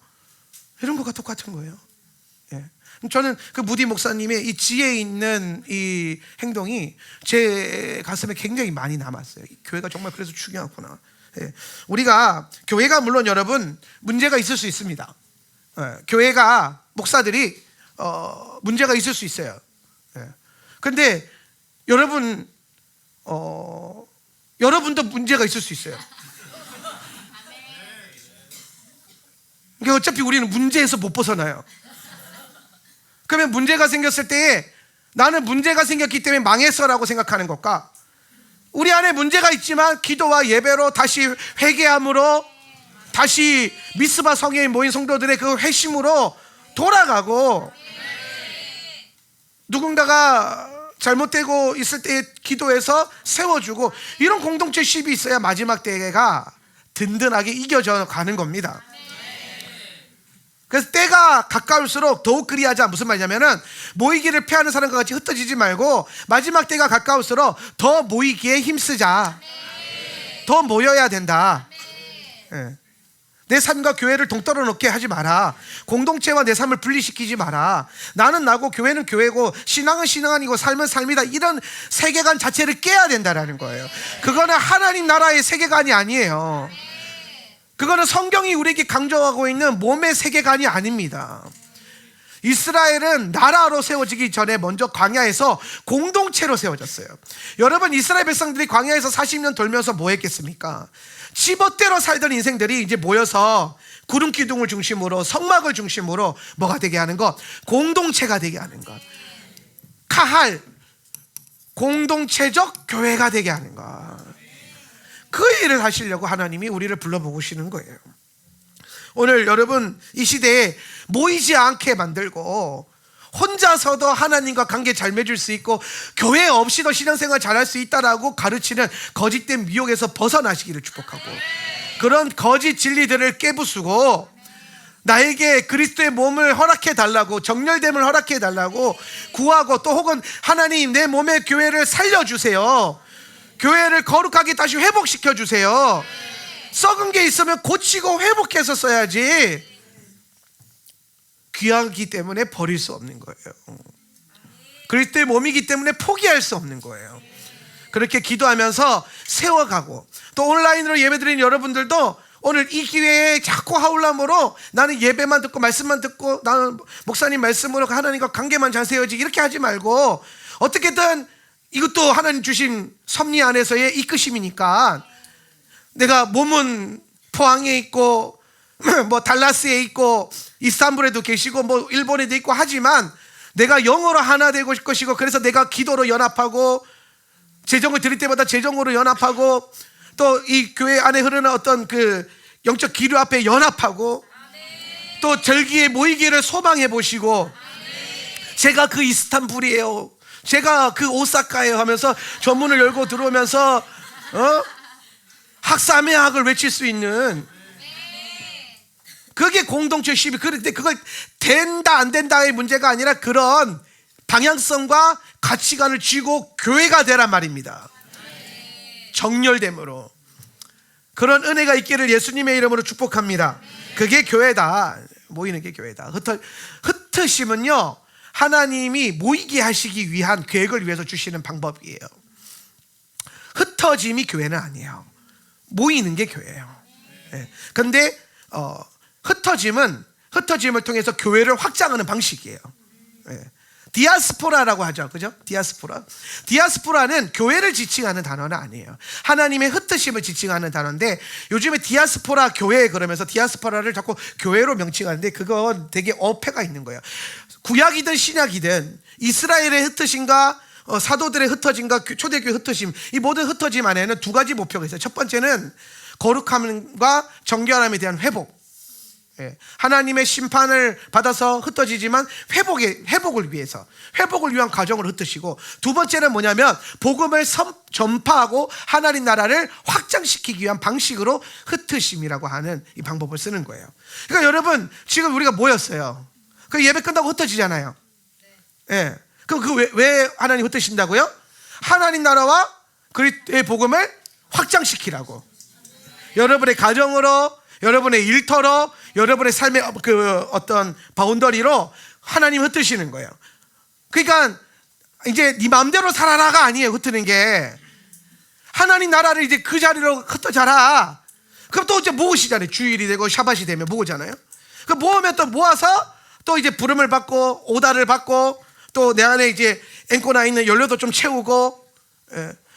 이런 것과 똑같은 거예요. 예. 저는 그 무디 목사님의 이 지혜 있는 이 행동이 제 가슴에 굉장히 많이 남았어요. 교회가 정말 그래서 중요하구나. 예. 우리가 교회가 물론 여러분 문제가 있을 수 있습니다. 교회가 목사들이 문제가 있을 수 있어요. 그런데 여러분도 문제가 있을 수 있어요. 그러니까 어차피 우리는 문제에서 못 벗어나요. 그러면 문제가 생겼을 때에 나는 문제가 생겼기 때문에 망했어라고 생각하는 것과 우리 안에 문제가 있지만 기도와 예배로 다시 회개함으로 다시 미스바 성에 모인 성도들의 그 회심으로 돌아가고, 누군가가 잘못되고 있을 때 기도해서 세워주고, 이런 공동체십이 있어야 마지막 때가 든든하게 이겨져 가는 겁니다. 그래서 때가 가까울수록 더욱 그리하자. 무슨 말이냐면은 모이기를 피하는 사람과 같이 흩어지지 말고 마지막 때가 가까울수록 더 모이기에 힘쓰자. 더 모여야 된다. 예. 내 삶과 교회를 동떨어 놓게 하지 마라. 공동체와 내 삶을 분리시키지 마라. 나는 나고 교회는 교회고 신앙은 신앙 아니고 삶은 삶이다. 이런 세계관 자체를 깨야 된다라는 거예요. 그거는 하나님 나라의 세계관이 아니에요. 그거는 성경이 우리에게 강조하고 있는 몸의 세계관이 아닙니다. 이스라엘은 나라로 세워지기 전에 먼저 광야에서 공동체로 세워졌어요. 여러분, 이스라엘 백성들이 광야에서 40년 돌면서 뭐 했겠습니까? 지멋대로 살던 인생들이 이제 모여서 구름 기둥을 중심으로 성막을 중심으로 뭐가 되게 하는 것? 공동체가 되게 하는 것. 카할, 공동체적 교회가 되게 하는 것. 그 일을 하시려고 하나님이 우리를 불러보시는 거예요. 오늘 여러분, 이 시대에 모이지 않게 만들고 혼자서도 하나님과 관계 잘 맺을 수 있고 교회 없이도 신앙생활 잘할 수 있다라고 가르치는 거짓된 미혹에서 벗어나시기를 축복하고, 그런 거짓 진리들을 깨부수고 나에게 그리스도의 몸을 허락해 달라고, 정렬됨을 허락해 달라고 구하고, 또 혹은 하나님 내 몸의 교회를 살려주세요. 교회를 거룩하게 다시 회복시켜 주세요. 썩은 게 있으면 고치고 회복해서 써야지 귀하기 때문에 버릴 수 없는 거예요. 그리스도의 몸이기 때문에 포기할 수 없는 거예요. 그렇게 기도하면서 세워가고, 또 온라인으로 예배드리는 여러분들도 오늘 이 기회에 자꾸 하울람으로 나는 예배만 듣고 말씀만 듣고 나는 목사님 말씀으로 하나님과 관계만 잘 세워지, 이렇게 하지 말고 어떻게든 이것도 하나님 주신 섭리 안에서의 이끄심이니까, 내가 몸은 포항에 있고 뭐 달라스에 있고 이스탄불에도 계시고 뭐 일본에도 있고 하지만 내가 영으로 하나 되고 것이고, 그래서 내가 기도로 연합하고 재정을 드릴 때마다 재정으로 연합하고, 또 이 교회 안에 흐르는 어떤 그 영적 기류 앞에 연합하고, 또 절기에 모이기를 소망해 보시고, 제가 그 이스탄불이에요, 제가 그 오사카예요 하면서 전문을 열고 들어오면서 학사매학을 외칠 수 있는, 그게 공동체 시비. 그런데 그걸 된다 안 된다의 문제가 아니라 그런 방향성과 가치관을 쥐고 교회가 되란 말입니다. 정렬됨으로. 그런 은혜가 있기를 예수님의 이름으로 축복합니다. 그게 교회다. 모이는 게 교회다. 흩으심은요, 하나님이 모이게 하시기 위한 계획을 위해서 주시는 방법이에요. 흩어짐이 교회는 아니에요. 모이는 게 교회예요. 그런데 흩어짐을 통해서 교회를 확장하는 방식이에요. 디아스포라라고 하죠, 그죠? 디아스포라는 교회를 지칭하는 단어는 아니에요. 하나님의 흩으심을 지칭하는 단어인데, 요즘에 디아스포라 교회 그러면서 디아스포라를 자꾸 교회로 명칭하는데 그건 되게 어폐가 있는 거예요. 구약이든 신약이든 이스라엘의 흩으심과 사도들의 흩어짐과 초대교회 흩어짐, 이 모든 흩어짐 안에는 두 가지 목표가 있어요. 첫 번째는 거룩함과 정결함에 대한 회복. 하나님의 심판을 받아서 흩어지지만 회복을 위한 과정을 흩으시고, 두 번째는 뭐냐면 복음을 전파하고 하나님 나라를 확장시키기 위한 방식으로 흩으심이라고 하는 이 방법을 쓰는 거예요. 그러니까 여러분, 지금 우리가 모였어요. 그 예배 끝나고 흩어지잖아요. 그럼 왜 하나님 흩으신다고요? 하나님 나라와 그리스도의 복음을 확장시키라고. 여러분의 가정으로, 여러분의 일터로, 여러분의 삶의 그 어떤 바운더리로 하나님 흩으시는 거예요. 그러니까 이제 네 마음대로 살아라가 아니에요. 흩으는 게 하나님 나라를 이제 그 자리로 흩어져라. 그럼 또 이제 모으시잖아요. 주일이 되고 샤밧이 되면 모으잖아요. 그 모으면 또 모아서 또 이제 부름을 받고 오다를 받고, 또 내 안에 이제 앵꼬나 있는 연료도 좀 채우고,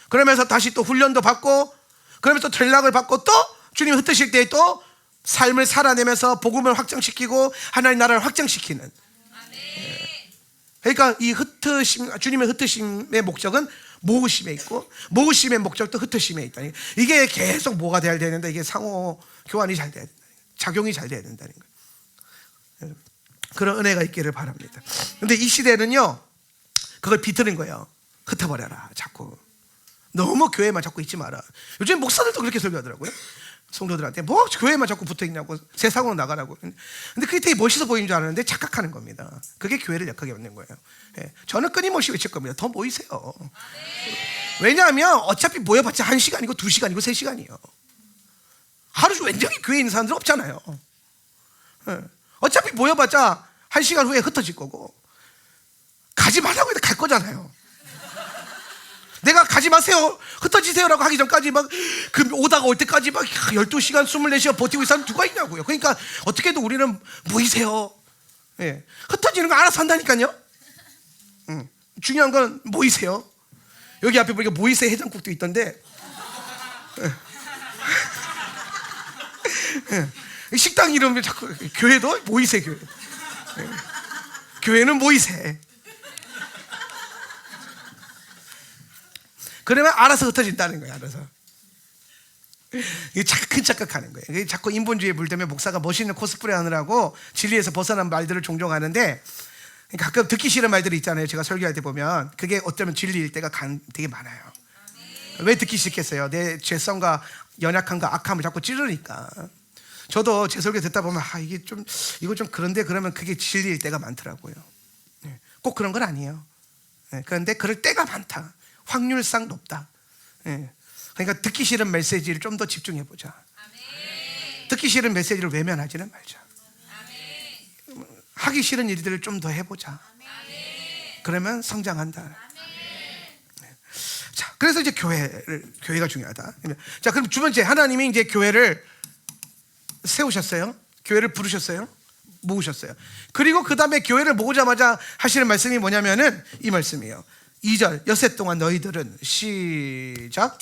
그러면서 다시 또 훈련도 받고, 그러면서 또 전략을 받고, 또 주님 흩으실 때 또 삶을 살아내면서 복음을 확장시키고 하나님 나라를 확장시키는. 그러니까 이 흩으심, 주님의 흩으심의 목적은 모으심에 있고, 모으심의 목적도 흩으심에 있다. 이게 계속 뭐가 돼야 되는데, 이게 상호 교환이 잘 돼야 된다. 작용이 잘 돼야 된다는 거예요. 그런 은혜가 있기를 바랍니다. 근데 이 시대는요, 그걸 비틀는 거예요. 흩어버려라, 자꾸. 너무 교회만 자꾸 있지 마라. 요즘 목사들도 그렇게 설교하더라고요. 성도들한테 뭐 교회만 자꾸 붙어있냐고, 세상으로 나가라고. 근데 그게 되게 멋있어 보이는 줄 알았는데 착각하는 겁니다. 그게 교회를 약하게 만든 거예요. 예. 저는 끊임없이 외칠 겁니다. 더 모이세요. 왜냐하면 어차피 모여봤자 1시간이고 2시간이고 3시간이에요. 하루 종일 왠지 교회에 있는 사람들 없잖아요. 예. 어차피 모여봤자 1시간 후에 흩어질 거고, 가지 말라고 해도 갈 거잖아요. 내가 가지 마세요, 흩어지세요라고 하기 전까지 막 그 오다가 올 때까지 막 12시간 24시간 버티고 있는 사람 누가 있냐고요. 그러니까 어떻게 해도 우리는 모이세요. 예. 흩어지는 거 알아서 한다니까요. 중요한 건 모이세요. 여기 앞에 보니까 모이세 해장국도 있던데, 예. 식당 이름이 자꾸 교회도 모이세 교회. 예. 교회는 모이세. 그러면 알아서 흩어진다는 거예요. 알아서. 이게 큰 착각하는 거예요. 이게 자꾸 인본주의에 물들면 목사가 멋있는 코스프레 하느라고 진리에서 벗어난 말들을 종종 하는데, 가끔 듣기 싫은 말들이 있잖아요. 제가 설교할 때 보면 그게 어쩌면 진리일 때가 되게 많아요. 왜 듣기 싫겠어요? 내 죄성과 연약함과 악함을 자꾸 찌르니까. 저도 제 설교 듣다 보면 이거 좀 그런데, 그러면 그게 진리일 때가 많더라고요. 꼭 그런 건 아니에요. 그런데 그럴 때가 많다. 확률상 높다. 그러니까 듣기 싫은 메시지를 좀 더 집중해 보자. 듣기 싫은 메시지를 외면하지는 말자. 하기 싫은 일들을 좀 더 해보자. 그러면 성장한다. 자, 그래서 이제 교회가 중요하다. 자, 그럼 두 번째, 하나님이 이제 교회를 세우셨어요. 교회를 부르셨어요. 모으셨어요. 그리고 그 다음에 교회를 모으자마자 하시는 말씀이 뭐냐면은 이 말씀이에요. 2절, 엿새 동안 너희들은, 시작.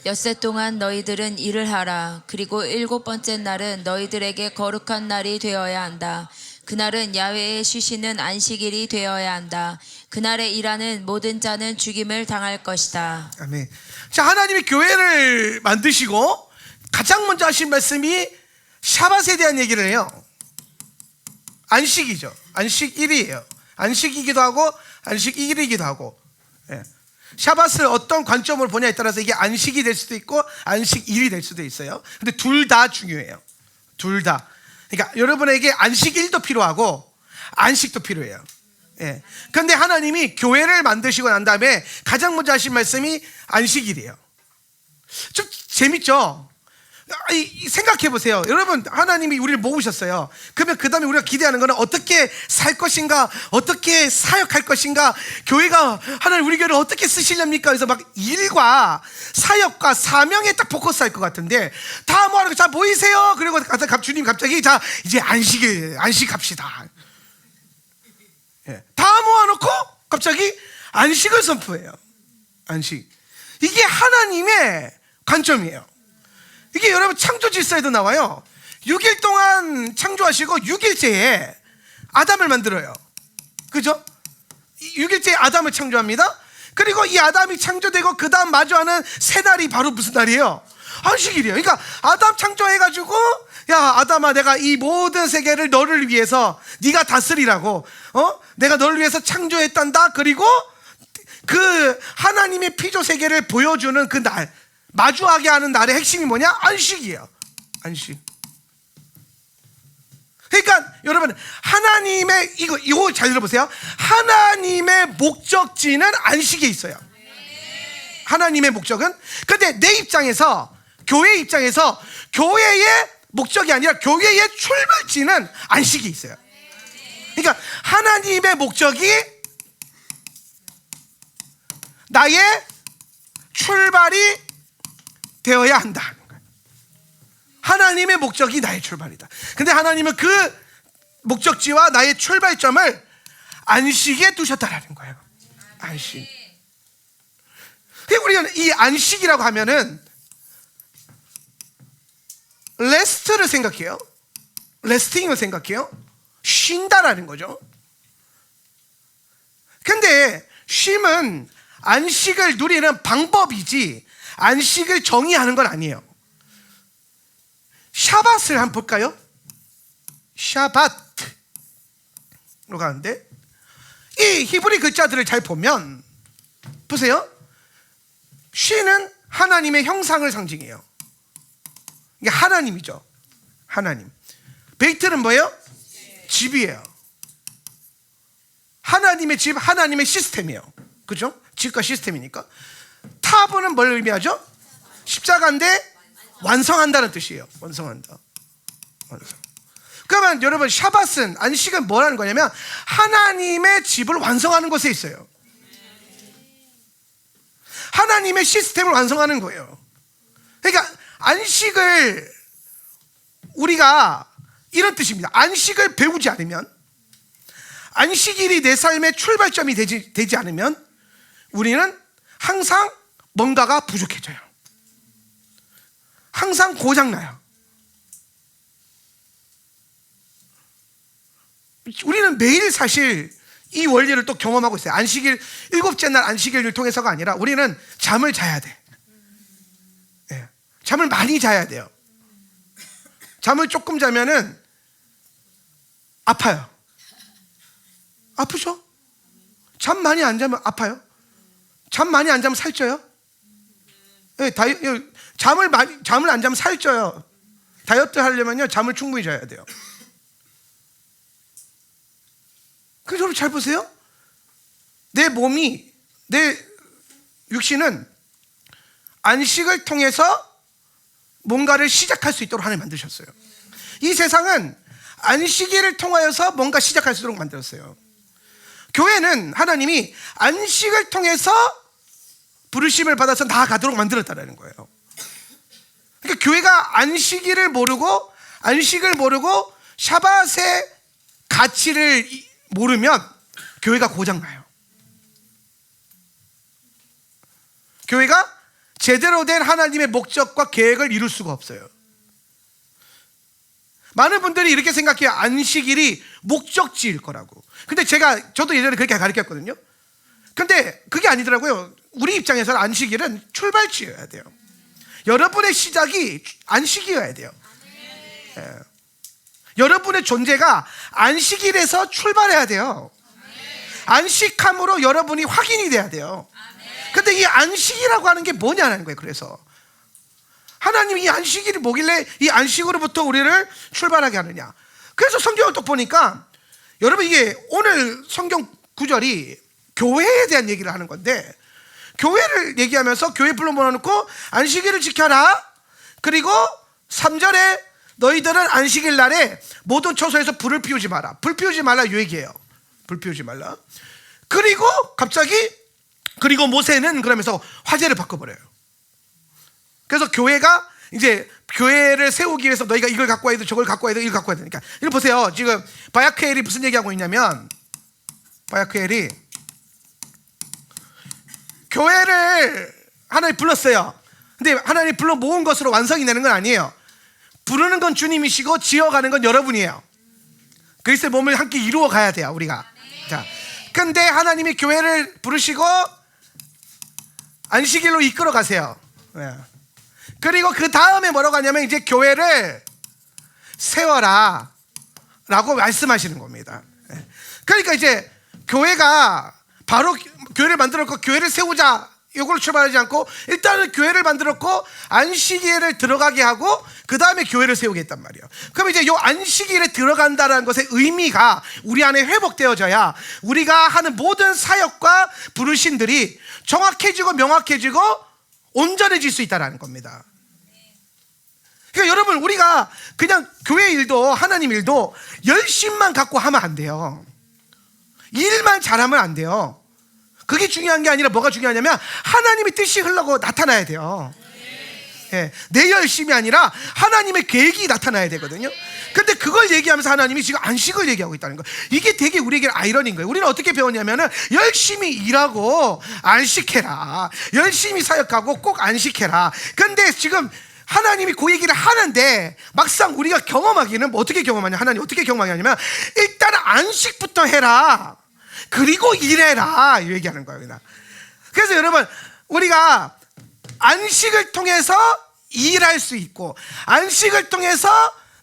엿새 동안 너희들은 일을 하라. 그리고 7번째 날은 너희들에게 거룩한 날이 되어야 한다. 그날은 야훼의 쉬시는 안식일이 되어야 한다. 그날에 일하는 모든 자는 죽임을 당할 것이다. 아멘. 자, 하나님이 교회를 만드시고 가장 먼저 하신 말씀이 샤밧에 대한 얘기를 해요. 안식이죠. 안식일이에요. 안식이기도 하고 안식일이기도 하고. 예. 샤밧을 어떤 관점으로 보냐에 따라서 이게 안식이 될 수도 있고 안식일이 될 수도 있어요. 근데 둘 다 중요해요. 둘 다. 그러니까 여러분에게 안식일도 필요하고 안식도 필요해요. 예. 그런데 하나님이 교회를 만드시고 난 다음에 가장 먼저 하신 말씀이 안식일이에요. 좀 재밌죠? 생각해 보세요. 여러분, 하나님이 우리를 모으셨어요. 그러면 그 다음에 우리가 기대하는 거는 어떻게 살 것인가, 어떻게 사역할 것인가, 교회가 하나님 우리 교회를 어떻게 쓰시렵니까? 그래서 막 일과 사역과 사명에 딱 포커스 할 것 같은데, 다 모아놓고 자 모이세요. 그리고 주님 갑자기 자 이제 안식합시다. 예. 다 모아놓고 갑자기 안식을 선포해요. 안식. 이게 하나님의 관점이에요. 이게 여러분 창조 질서에도 나와요. 6일 동안 창조하시고 6일째에 아담을 만들어요. 그죠? 6일째에 아담을 창조합니다. 그리고 이 아담이 창조되고 그 다음 마주하는 새 날이 바로 무슨 날이에요? 안식일이에요. 그러니까 아담 창조해가지고, 야 아담아, 내가 이 모든 세계를 너를 위해서 네가 다스리라고, 내가 너를 위해서 창조했단다. 그리고 그 하나님의 피조 세계를 보여주는 그 날, 마주하게 하는 날의 핵심이 뭐냐? 안식이에요. 안식. 그러니까 여러분, 하나님의 이거 잘 들어보세요. 하나님의 목적지는 안식에 있어요. 하나님의 목적은. 근데 내 입장에서, 교회 입장에서 교회의 목적이 아니라 교회의 출발지는 안식이 있어요. 그러니까 하나님의 목적이 나의 출발이 되어야 한다. 하나님의 목적이 나의 출발이다. 근데 하나님은 그 목적지와 나의 출발점을 안식에 두셨다라는 거예요. 안식. 우리가 이 안식이라고 하면은 레스트를 생각해요. 레스팅을 생각해요. 쉰다라는 거죠. 근데 쉼은 안식을 누리는 방법이지 안식을 정의하는 건 아니에요. 샤밧을 한번 볼까요? 샤밧으로 가는데, 이 히브리 글자들을 잘 보면 보세요. 쉬는 하나님의 형상을 상징해요. 이게 하나님이죠. 하나님. 베이트는 뭐예요? 집이에요. 하나님의 집, 하나님의 시스템이에요. 그죠? 집과 시스템이니까. 타브는 뭘 의미하죠? 십자가인데 완성한다는 뜻이에요. 완성한다. 완성. 그러면 여러분, 샤밧은, 안식은 뭐라는 거냐면 하나님의 집을 완성하는 것에 있어요. 하나님의 시스템을 완성하는 거예요. 그러니까 안식을 우리가 이런 뜻입니다. 안식을 배우지 않으면, 안식일이 내 삶의 출발점이 되지 않으면 우리는 항상 뭔가가 부족해져요. 항상 고장나요. 우리는 매일 사실 이 원리를 또 경험하고 있어요. 안식일, 7째 날 안식일을 통해서가 아니라 우리는 잠을 자야 돼. 네. 잠을 많이 자야 돼요. 잠을 조금 자면은 아파요. 아프죠? 잠 많이 안 자면 아파요. 잠 많이 안 자면 살쪄요. 네, 잠을 안 자면 살쪄요. 다이어트 하려면요, 잠을 충분히 자야 돼요. 그래서 여러분 잘 보세요. 내 몸이, 내 육신은 안식을 통해서 뭔가를 시작할 수 있도록 하나님 만드셨어요. 이 세상은 안식일을 통하여서 뭔가 시작할 수 있도록 만들었어요. 교회는 하나님이 안식을 통해서 부르심을 받아서 나아가도록 만들었다는 거예요. 그러니까 교회가 안식일을 모르고, 안식을 모르고 샤밧의 가치를 모르면 교회가 고장나요. 교회가 제대로 된 하나님의 목적과 계획을 이룰 수가 없어요. 많은 분들이 이렇게 생각해요. 안식일이 목적지일 거라고. 근데 저도 예전에 그렇게 가르쳤거든요. 근데 그게 아니더라고요. 우리 입장에서는 안식일은 출발지여야 돼요. 여러분의 시작이 안식이어야 돼요. 예. 여러분의 존재가 안식일에서 출발해야 돼요. 안식함으로 여러분이 확인이 돼야 돼요. 근데 이 안식이라고 하는 게 뭐냐는 거예요. 그래서 하나님이 이 안식일이 뭐길래 이 안식으로부터 우리를 출발하게 하느냐. 그래서 성경을 또 보니까 여러분, 이게 오늘 성경 구절이 교회에 대한 얘기를 하는 건데, 교회를 얘기하면서 교회 불러 모아놓고 안식일을 지켜라. 그리고 3절에 너희들은 안식일 날에 모든 처소에서 불을 피우지 마라. 불 피우지 말라 이 얘기예요. 불 피우지 말라. 그리고 갑자기 그리고 모세는 그러면서 화제를 바꿔버려요. 그래서 교회가 이제 교회를 세우기 위해서 너희가 이걸 갖고 와야 돼, 저걸 갖고 와야 돼, 이걸 갖고 와야 되니까. 이거 보세요. 지금 바야크엘이 무슨 얘기하고 있냐면, 바야크엘이 교회를 하나님 불렀어요. 근데 하나님 불러 모은 것으로 완성이 되는 건 아니에요. 부르는 건 주님이시고 지어가는 건 여러분이에요. 그리스도의 몸을 함께 이루어 가야 돼요, 우리가. 자, 근데 하나님이 교회를 부르시고 안식일로 이끌어 가세요. 네. 그리고 그 다음에 뭐라고 하냐면 이제 교회를 세워라 라고 말씀하시는 겁니다. 네. 그러니까 이제 교회가 바로 교회를 만들었고 교회를 세우자 이걸 출발하지 않고 일단은 교회를 만들었고 안식일을 들어가게 하고 그 다음에 교회를 세우겠단 말이에요. 그럼 이제 이 안식일에 들어간다는 것의 의미가 우리 안에 회복되어져야 우리가 하는 모든 사역과 부르심들이 정확해지고 명확해지고 온전해질 수 있다는 겁니다. 그러니까 여러분, 우리가 그냥 교회 일도 하나님 일도 열심만 갖고 하면 안 돼요. 일만 잘하면 안 돼요. 그게 중요한 게 아니라 뭐가 중요하냐면 하나님의 뜻이 흘러고 나타나야 돼요. 예, 내 열심이 아니라 하나님의 계획이 나타나야 되거든요. 근데 그걸 얘기하면서 하나님이 지금 안식을 얘기하고 있다는 거예요. 이게 되게 우리에게 아이러니인 거예요. 우리는 어떻게 배웠냐면은 열심히 일하고 안식해라, 열심히 사역하고 꼭 안식해라. 근데 지금 하나님이 그 얘기를 하는데 막상 우리가 경험하기는 뭐 어떻게 경험하냐, 하나님 어떻게 경험하냐면 일단 안식부터 해라, 그리고 일해라, 이 얘기하는 거예요. 그래서 여러분, 우리가 안식을 통해서 일할 수 있고 안식을 통해서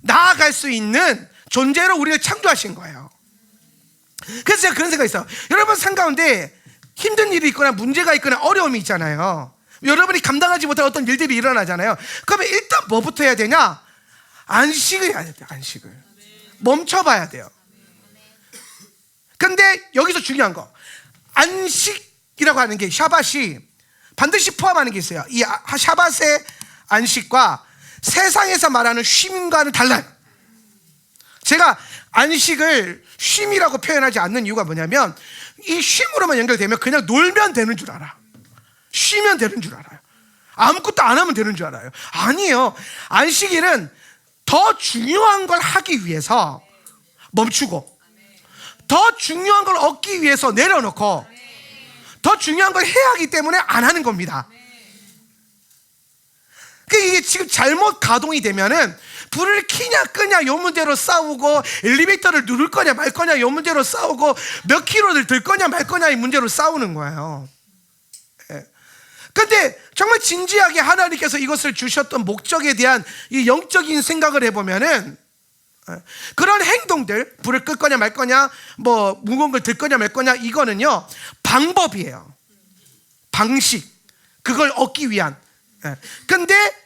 나아갈 수 있는 존재로 우리를 창조하신 거예요. 그래서 제가 그런 생각이 있어요. 여러분 삶 가운데 힘든 일이 있거나 문제가 있거나 어려움이 있잖아요. 여러분이 감당하지 못할 어떤 일들이 일어나잖아요. 그러면 일단 뭐부터 해야 되냐? 안식을 해야 돼요. 안식을 멈춰봐야 돼요. 근데 여기서 중요한 거, 안식이라고 하는 게 샤밧이 반드시 포함하는 게 있어요. 이 샤밧의 안식과 세상에서 말하는 쉼과는 달라요. 제가 안식을 쉼이라고 표현하지 않는 이유가 뭐냐면, 이 쉼으로만 연결되면 그냥 놀면 되는 줄 알아. 쉬면 되는 줄 알아요. 아무것도 안 하면 되는 줄 알아요. 아니에요. 안식일은 더 중요한 걸 하기 위해서 멈추고, 더 중요한 걸 얻기 위해서 내려놓고, 더 중요한 걸 해야 하기 때문에 안 하는 겁니다. 이게 지금 잘못 가동이 되면은 불을 켜냐 끄냐 요 문제로 싸우고, 엘리베이터를 누를 거냐 말 거냐 요 문제로 싸우고, 몇 킬로를 들 거냐 말 거냐 이 문제로 싸우는 거예요. 근데 정말 진지하게 하나님께서 이것을 주셨던 목적에 대한 이 영적인 생각을 해보면은, 그런 행동들, 불을 끌 거냐 말 거냐, 뭐 무거운 걸 들 거냐 말 거냐, 이거는요 방법이에요. 방식, 그걸 얻기 위한. 근데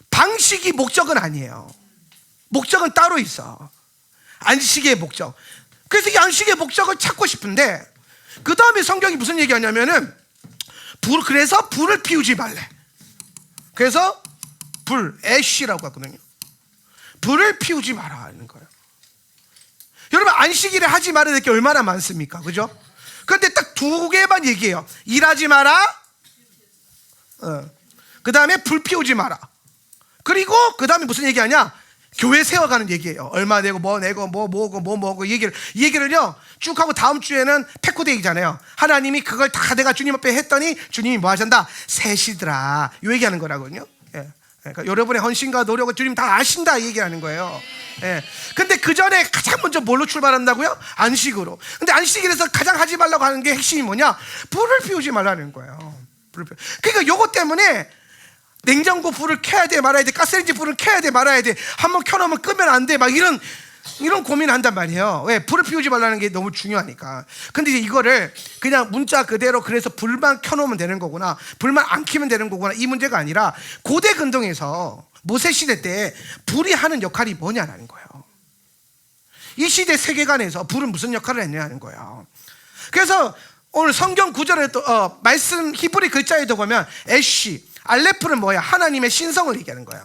방식이 목적은 아니에요. 목적은 따로 있어. 안식의 목적. 그래서 이 안식의 목적을 찾고 싶은데, 그 다음에 성경이 무슨 얘기하냐면은, 그래서 불을 피우지 말래. 그래서 애쉬라고 하거든요. 불을 피우지 마라 하는 거예요. 여러분, 안식일에 하지 말아야 될 게 얼마나 많습니까? 그죠? 그런데 딱 두 개만 얘기해요. 일하지 마라, 그 다음에 불 피우지 마라. 그리고 그 다음에 무슨 얘기하냐? 교회 세워가는 얘기예요. 얼마 내고 뭐 내고 뭐 뭐고 이 얘기를요 쭉 하고, 다음 주에는 패코데이잖아요. 하나님이 그걸 다 내가 주님 앞에 했더니 주님이 뭐 하신다? 세시더라. 이 얘기하는 거라거든요. 그러니까 여러분의 헌신과 노력을 주님 다 아신다, 이 얘기하는 거예요. 근데 그 전에 가장 먼저 뭘로 출발한다고요? 안식으로. 근데 안식일에서 가장 하지 말라고 하는 게 핵심이 뭐냐? 불을 피우지 말라는 거예요. 그러니까 요거 때문에 냉장고 불을 켜야 돼 말아야 돼, 가스레인지 불을 켜야 돼 말아야 돼, 한번 켜놓으면 끄면 안 돼, 막 이런 고민을 한단 말이에요. 왜? 불을 피우지 말라는 게 너무 중요하니까. 근데 이제 이거를 그냥 문자 그대로, 그래서 불만 켜놓으면 되는 거구나, 불만 안 켜면 되는 거구나, 이 문제가 아니라, 고대 근동에서 모세 시대 때 불이 하는 역할이 뭐냐는 거예요. 이 시대 세계관에서 불은 무슨 역할을 했냐는 거예요. 그래서 오늘 성경 구절에 또 말씀 히브리 글자에도 보면 애쉬, 알레프는 뭐야? 하나님의 신성을 얘기하는 거예요.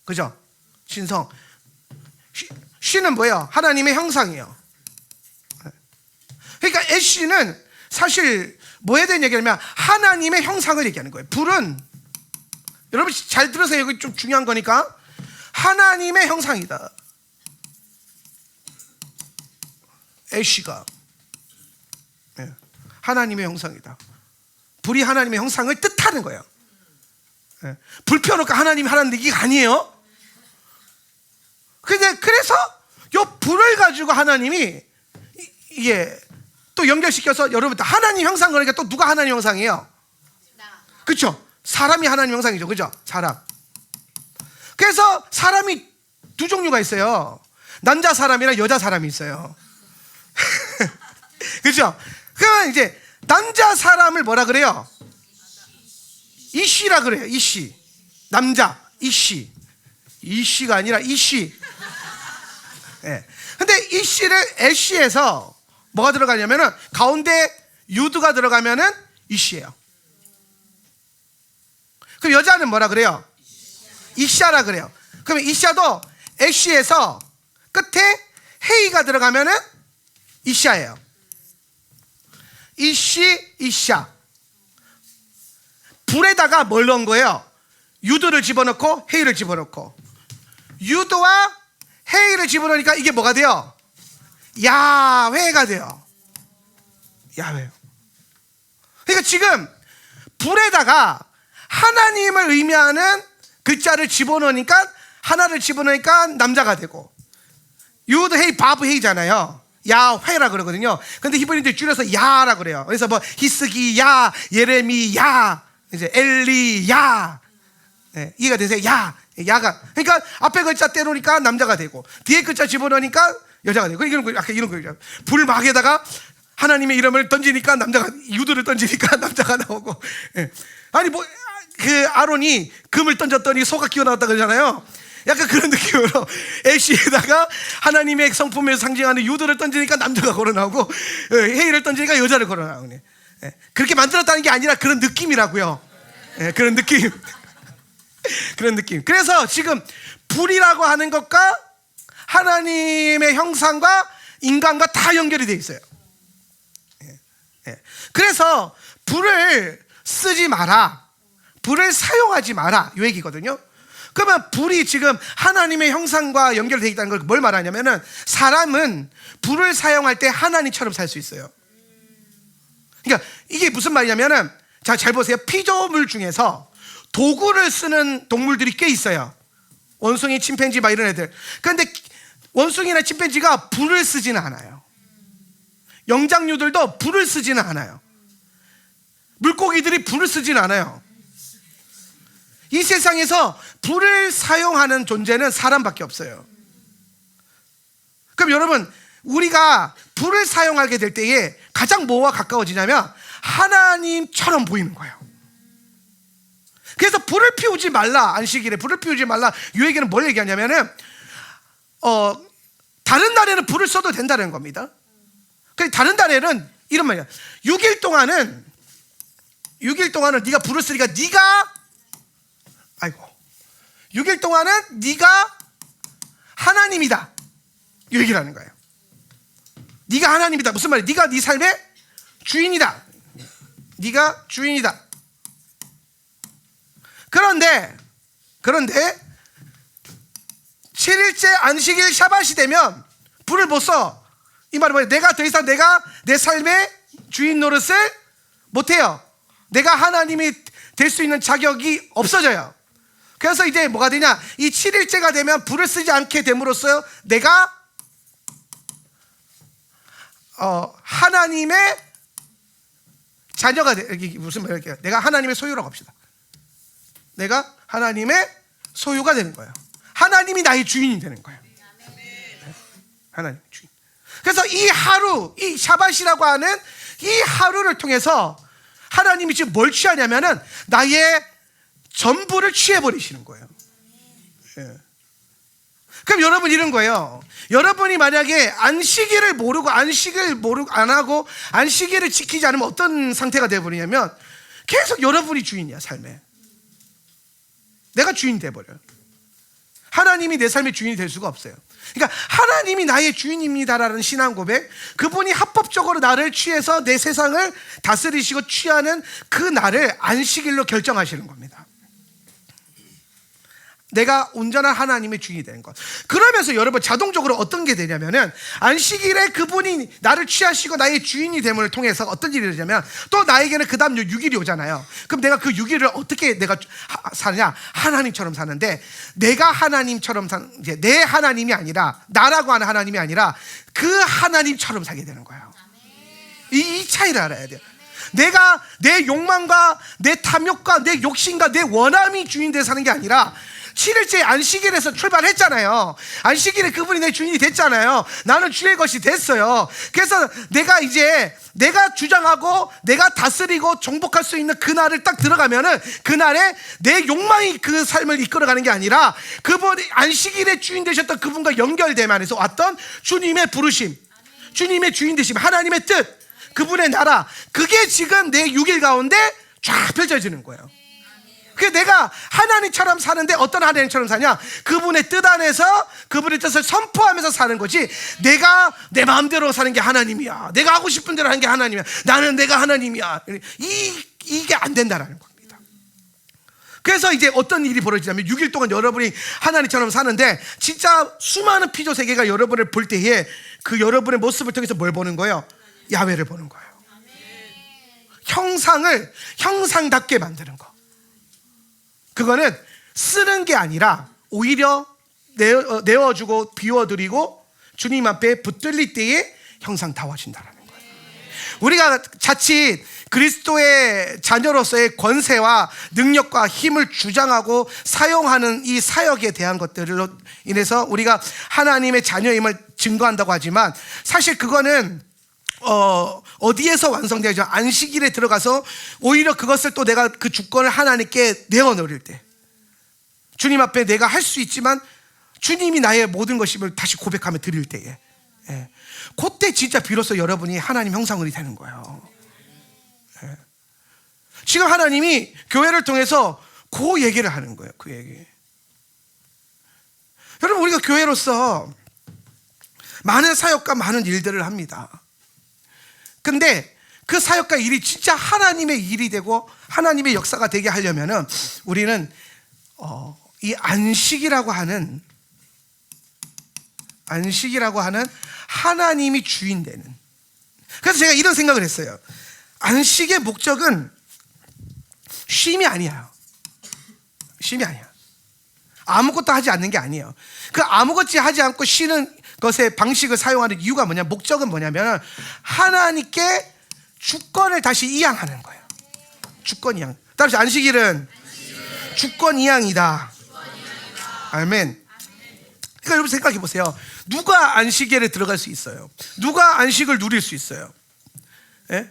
그죠? 신성. 쉬는 뭐예요? 하나님의 형상이에요. 그러니까 애쉬는 사실 뭐에 대한 얘기냐면 하나님의 형상을 얘기하는 거예요. 불은, 여러분 잘 들으세요. 여기 좀 중요한 거니까. 하나님의 형상이다. 애쉬가 하나님의 형상이다. 불이 하나님의 형상을 뜻하는 거예요. 불 펴놓고 하나님이 하라는 얘기가 아니에요. 그래서 요 불을 가지고 하나님이 이게 또 연결시켜서, 여러분 하나님 형상, 그러니까 또 누가 하나님 형상이에요? 그렇죠? 사람이 하나님 형상이죠. 그죠? 사람. 그래서 사람이 두 종류가 있어요. 남자 사람이랑 여자 사람이 있어요. 그렇죠? 그러면 이제 남자 사람을 뭐라 그래요? 이씨라 그래요. 이씨. 남자 이씨. 이씨가 아니라 이씨. 근데 이씨를 애쉬에서 뭐가 들어가냐면은, 가운데 유드가 들어가면은 이씨예요. 그럼 여자는 뭐라 그래요? 이샤라 그래요. 그러면 이샤도 애쉬에서 끝에 헤이가 들어가면은 이샤예요. 이씨, 이샤. 불에다가 뭘 넣은 거예요? 유드를 집어넣고 헤이를 집어넣고, 유드와 헤이를 집어넣으니까 이게 뭐가 돼요? 야훼가 돼요. 야훼. 그러니까 지금 불에다가 하나님을 의미하는 글자를 집어넣으니까, 하나를 집어넣으니까 남자가 되고, 유드 헤이 바브 헤이잖아요. 야훼라 그러거든요. 근데 히브리인들 줄여서 야라 그래요. 그래서 뭐 히스기 야, 예레미 야, 이제 엘리 야, 이해가 되세요? 야, 야가. 그러니까 앞에 글자 떼놓으니까 남자가 되고 뒤에 글자 집어넣으니까 여자가 되고 이런 거, 아까 이런 거죠. 불막에다가 하나님의 이름을 던지니까 남자가, 유두를 던지니까 남자가 나오고. 예. 아니 뭐 그 아론이 금을 던졌더니 소가 기어나왔다 그러잖아요. 약간 그런 느낌으로 애쉬에다가 하나님의 성품을 상징하는 유두를 던지니까 남자가 걸어나오고 헤이를 던지니까 여자를 걸어나오네. 그렇게 만들었다는 게 아니라 그런 느낌이라고요. 그런 느낌. 그런 느낌. 그래서 지금 불이라고 하는 것과 하나님의 형상과 인간과 다 연결이 되어 있어요. 그래서 불을 쓰지 마라, 불을 사용하지 마라, 이 얘기거든요. 그러면 불이 지금 하나님의 형상과 연결되어 있다는 걸 뭘 말하냐면은, 사람은 불을 사용할 때 하나님처럼 살 수 있어요. 그러니까 이게 무슨 말이냐면은, 자, 잘 보세요. 피조물 중에서 도구를 쓰는 동물들이 꽤 있어요. 원숭이, 침팬지 막 이런 애들. 그런데 원숭이나 침팬지가 불을 쓰지는 않아요. 영장류들도 불을 쓰지는 않아요. 물고기들이 불을 쓰지는 않아요. 이 세상에서 불을 사용하는 존재는 사람밖에 없어요. 그럼 여러분, 우리가 불을 사용하게 될 때에 가장 뭐와 가까워지냐면 하나님처럼 보이는 거예요. 그래서 불을 피우지 말라, 안식일에 불을 피우지 말라, 이 얘기는 뭘 얘기하냐면은 다른 날에는 불을 써도 된다는 겁니다. 다른 날에는 이런 말이야. 6일 동안은 네가 불을 쓰니까 네가 6일 동안은 네가 하나님이다, 이 얘기를 하는 거예요. 네가 하나님이다. 무슨 말이야? 네가 네 삶의 주인이다. 네가 주인이다. 그런데 7일째 안식일 샤밧이 되면 불을 못 써. 이 말은 뭐예요? 내가 더 이상 내 삶의 주인 노릇을 못해요. 내가 하나님이 될 수 있는 자격이 없어져요. 그래서 이제 뭐가 되냐, 이 7일째가 되면 불을 쓰지 않게 됨으로써 내가 하나님의 자녀가 무슨 말이야? 내가 하나님의 소유라고 합시다. 내가 하나님의 소유가 되는 거예요. 하나님이 나의 주인이 되는 거예요. 하나님의 주인. 그래서 이 하루, 이 샤밧이라고 하는 이 하루를 통해서 하나님이 지금 뭘 취하냐면은 나의 전부를 취해버리시는 거예요. 그럼 여러분 이런 거예요. 여러분이 만약에 안식일을 모르고 안 하고 안식일을 지키지 않으면 어떤 상태가 되어버리냐면 계속 여러분이 주인이야, 삶에. 내가 주인이 돼버려요. 하나님이 내 삶의 주인이 될 수가 없어요. 그러니까 하나님이 나의 주인입니다라는 신앙 고백, 그분이 합법적으로 나를 취해서 내 세상을 다스리시고 취하는 그 날을 안식일로 결정하시는 겁니다. 내가 온전한 하나님의 주인이 되는 것. 그러면서 여러분 자동적으로 어떤 게 되냐면은, 안식일에 그분이 나를 취하시고 나의 주인이 됨을 통해서 어떤 일이 되냐면, 또 나에게는 그 다음 6일이 오잖아요. 그럼 내가 그 6일을 어떻게 내가 사느냐? 하나님처럼 사는데, 내가 하나님처럼 이제 내 하나님이 아니라, 나라고 하는 하나님이 아니라 그 하나님처럼 살게 되는 거예요. 이 차이를 알아야 돼요. 내가 내 욕망과 내 탐욕과 내 욕심과 내 원함이 주인 되어 사는 게 아니라, 7일째 안식일에서 출발했잖아요. 안식일에 그분이 내 주인이 됐잖아요. 나는 주의 것이 됐어요. 그래서 내가 이제 내가 주장하고 내가 다스리고 정복할 수 있는 그날을 딱 들어가면은, 그날에 내 욕망이 그 삶을 이끌어가는 게 아니라 그분이 안식일의 주인 되셨던 그분과 연결되면서 왔던 주님의 부르심, 주님의 주인 되심, 하나님의 뜻, 그분의 나라, 그게 지금 내 6일 가운데 쫙 펼쳐지는 거예요. 그래서 내가 하나님처럼 사는데 어떤 하나님처럼 사냐? 그분의 뜻 안에서 그분의 뜻을 선포하면서 사는 거지, 내가 내 마음대로 사는 게 하나님이야, 내가 하고 싶은 대로 하는 게 하나님이야, 나는 내가 하나님이야, 이게 안 된다라는 겁니다. 그래서 이제 어떤 일이 벌어지냐면, 6일 동안 여러분이 하나님처럼 사는데 진짜 수많은 피조 세계가 여러분을 볼 때에 그 여러분의 모습을 통해서 뭘 보는 거예요? 야훼를 보는 거예요. 형상을 형상답게 만드는 거. 그거는 쓰는 게 아니라 오히려 내어주고 비워드리고 주님 앞에 붙들릴 때에 형상다워진다는 거예요. 우리가 자칫 그리스도의 자녀로서의 권세와 능력과 힘을 주장하고 사용하는 이 사역에 대한 것들로 인해서 우리가 하나님의 자녀임을 증거한다고 하지만 사실 그거는 어디에서 완성되죠? 안식일에 들어가서 오히려 그것을 또 내가 그 주권을 하나님께 내어놓을 때, 주님 앞에 내가 할 수 있지만 주님이 나의 모든 것임을 다시 고백하며 드릴 때에, 그때 진짜 비로소 여러분이 하나님 형상이 되는 거예요. 지금 하나님이 교회를 통해서 그 얘기를 하는 거예요. 그 얘기. 여러분, 우리가 교회로서 많은 사역과 많은 일들을 합니다. 근데 그 사역과 일이 진짜 하나님의 일이 되고 하나님의 역사가 되게 하려면은 우리는 이 안식이라고 하는 하나님이 주인 되는. 그래서 제가 이런 생각을 했어요. 안식의 목적은 쉼이 아니에요. 쉼이 아니야. 아무것도 하지 않는 게 아니에요. 그 아무것도 하지 않고 쉬는 것의 방식을 사용하는 이유가 뭐냐, 목적은 뭐냐면 하나님께 주권을 다시 이양하는 거예요. 주권 이양. 따라서 안식일은 주권 이양이다. 아멘. 그러니까 여러분 생각해 보세요. 누가 안식일에 들어갈 수 있어요? 누가 안식을 누릴 수 있어요? 예?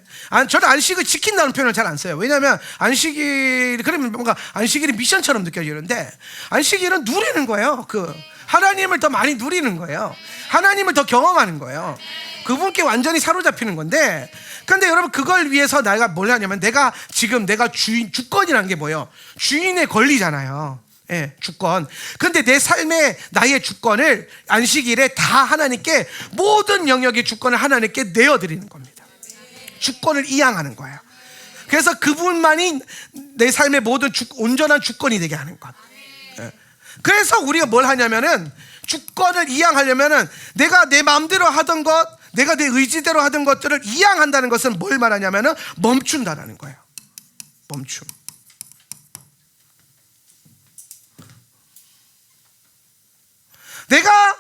저는 안식을 지킨다는 표현을 잘 안 써요. 왜냐하면 안식일, 그러면 뭔가 안식일이 미션처럼 느껴지는데, 안식일은 누리는 거예요. 하나님을 더 많이 누리는 거예요. 하나님을 더 경험하는 거예요. 그분께 완전히 사로잡히는 건데, 근데 여러분 그걸 위해서 내가 뭘 하냐면, 내가 주권이라는 게 뭐예요? 주인의 권리잖아요. 예, 주권. 근데 내 삶의 나의 주권을 안식일에 다 하나님께, 모든 영역의 주권을 하나님께 내어드리는 겁니다. 주권을 이양하는 거예요. 그래서 그분만이 내 삶의 모든 온전한 주권이 되게 하는 것. 예. 그래서 우리가 뭘 하냐면은, 주권을 이양하려면은 내가 내 마음대로 하던 것, 내가 내 의지대로 하던 것들을 이양한다는 것은 뭘 말하냐면은 멈춘다라는 거예요. 멈춤. 내가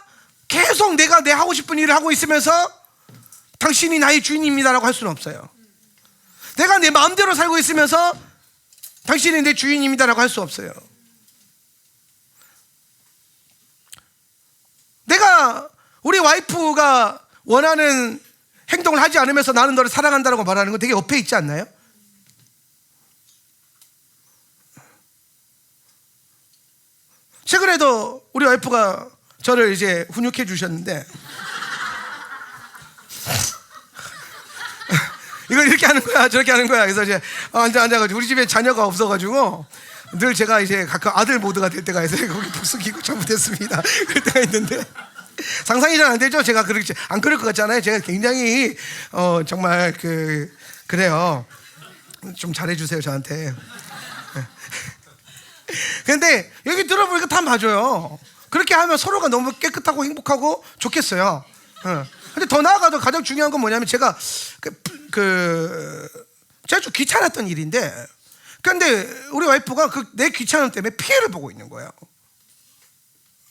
계속 내가 내 하고 싶은 일을 하고 있으면서 당신이 나의 주인입니다라고 할 수는 없어요. 내가 내 마음대로 살고 있으면서 당신이 내 주인입니다라고 할 수 없어요. 내가 우리 와이프가 원하는 행동을 하지 않으면서 나는 너를 사랑한다라고 말하는 거 되게 옆에 있지 않나요? 최근에도 우리 와이프가 저를 이제 훈육해 주셨는데, 이걸 이렇게 하는 거야, 저렇게 하는 거야. 그래서 이제 앉아가지고, 우리 집에 자녀가 없어가지고 늘 제가 이제 가끔 아들 모드가 될 때가 있어요. 거기 북숙이고 잘못했습니다. 그럴 때가 있는데, 상상이 잘 안 되죠. 제가 그렇게 안 그럴 것 같잖아요. 제가 굉장히 정말 그래요. 좀 잘해주세요 저한테. 근데 여기 들어보니까 다 맞아요. 그렇게 하면 서로가 너무 깨끗하고 행복하고 좋겠어요. 근데 더 나아가도 가장 중요한 건 뭐냐면, 제가 제가 좀 귀찮았던 일인데, 근데 우리 와이프가 내 귀찮음 때문에 피해를 보고 있는 거예요.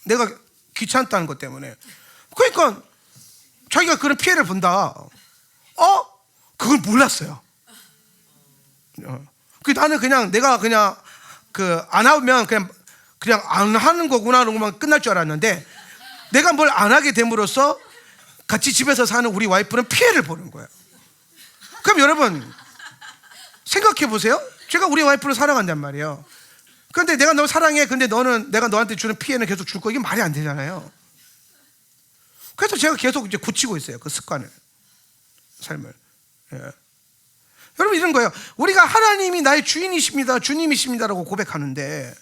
내가 귀찮다는 것 때문에. 그러니까 자기가 그런 피해를 본다. 그걸 몰랐어요. 나는 그냥 내가 그냥 안 하면 그냥 안 하는 거구나로만 끝날 줄 알았는데, 내가 뭘 안 하게 됨으로써 같이 집에서 사는 우리 와이프는 피해를 보는 거예요. 그럼 여러분 생각해 보세요. 제가 우리 와이프를 사랑한단 말이에요. 그런데 내가 널 사랑해. 근데 너는 내가 너한테 주는 피해는 계속 줄 거, 이게 말이 안 되잖아요. 그래서 제가 계속 이제 고치고 있어요. 그 습관을, 삶을. 예. 여러분 이런 거예요. 우리가 하나님이 나의 주인이십니다, 주님이십니다라고 고백하는데,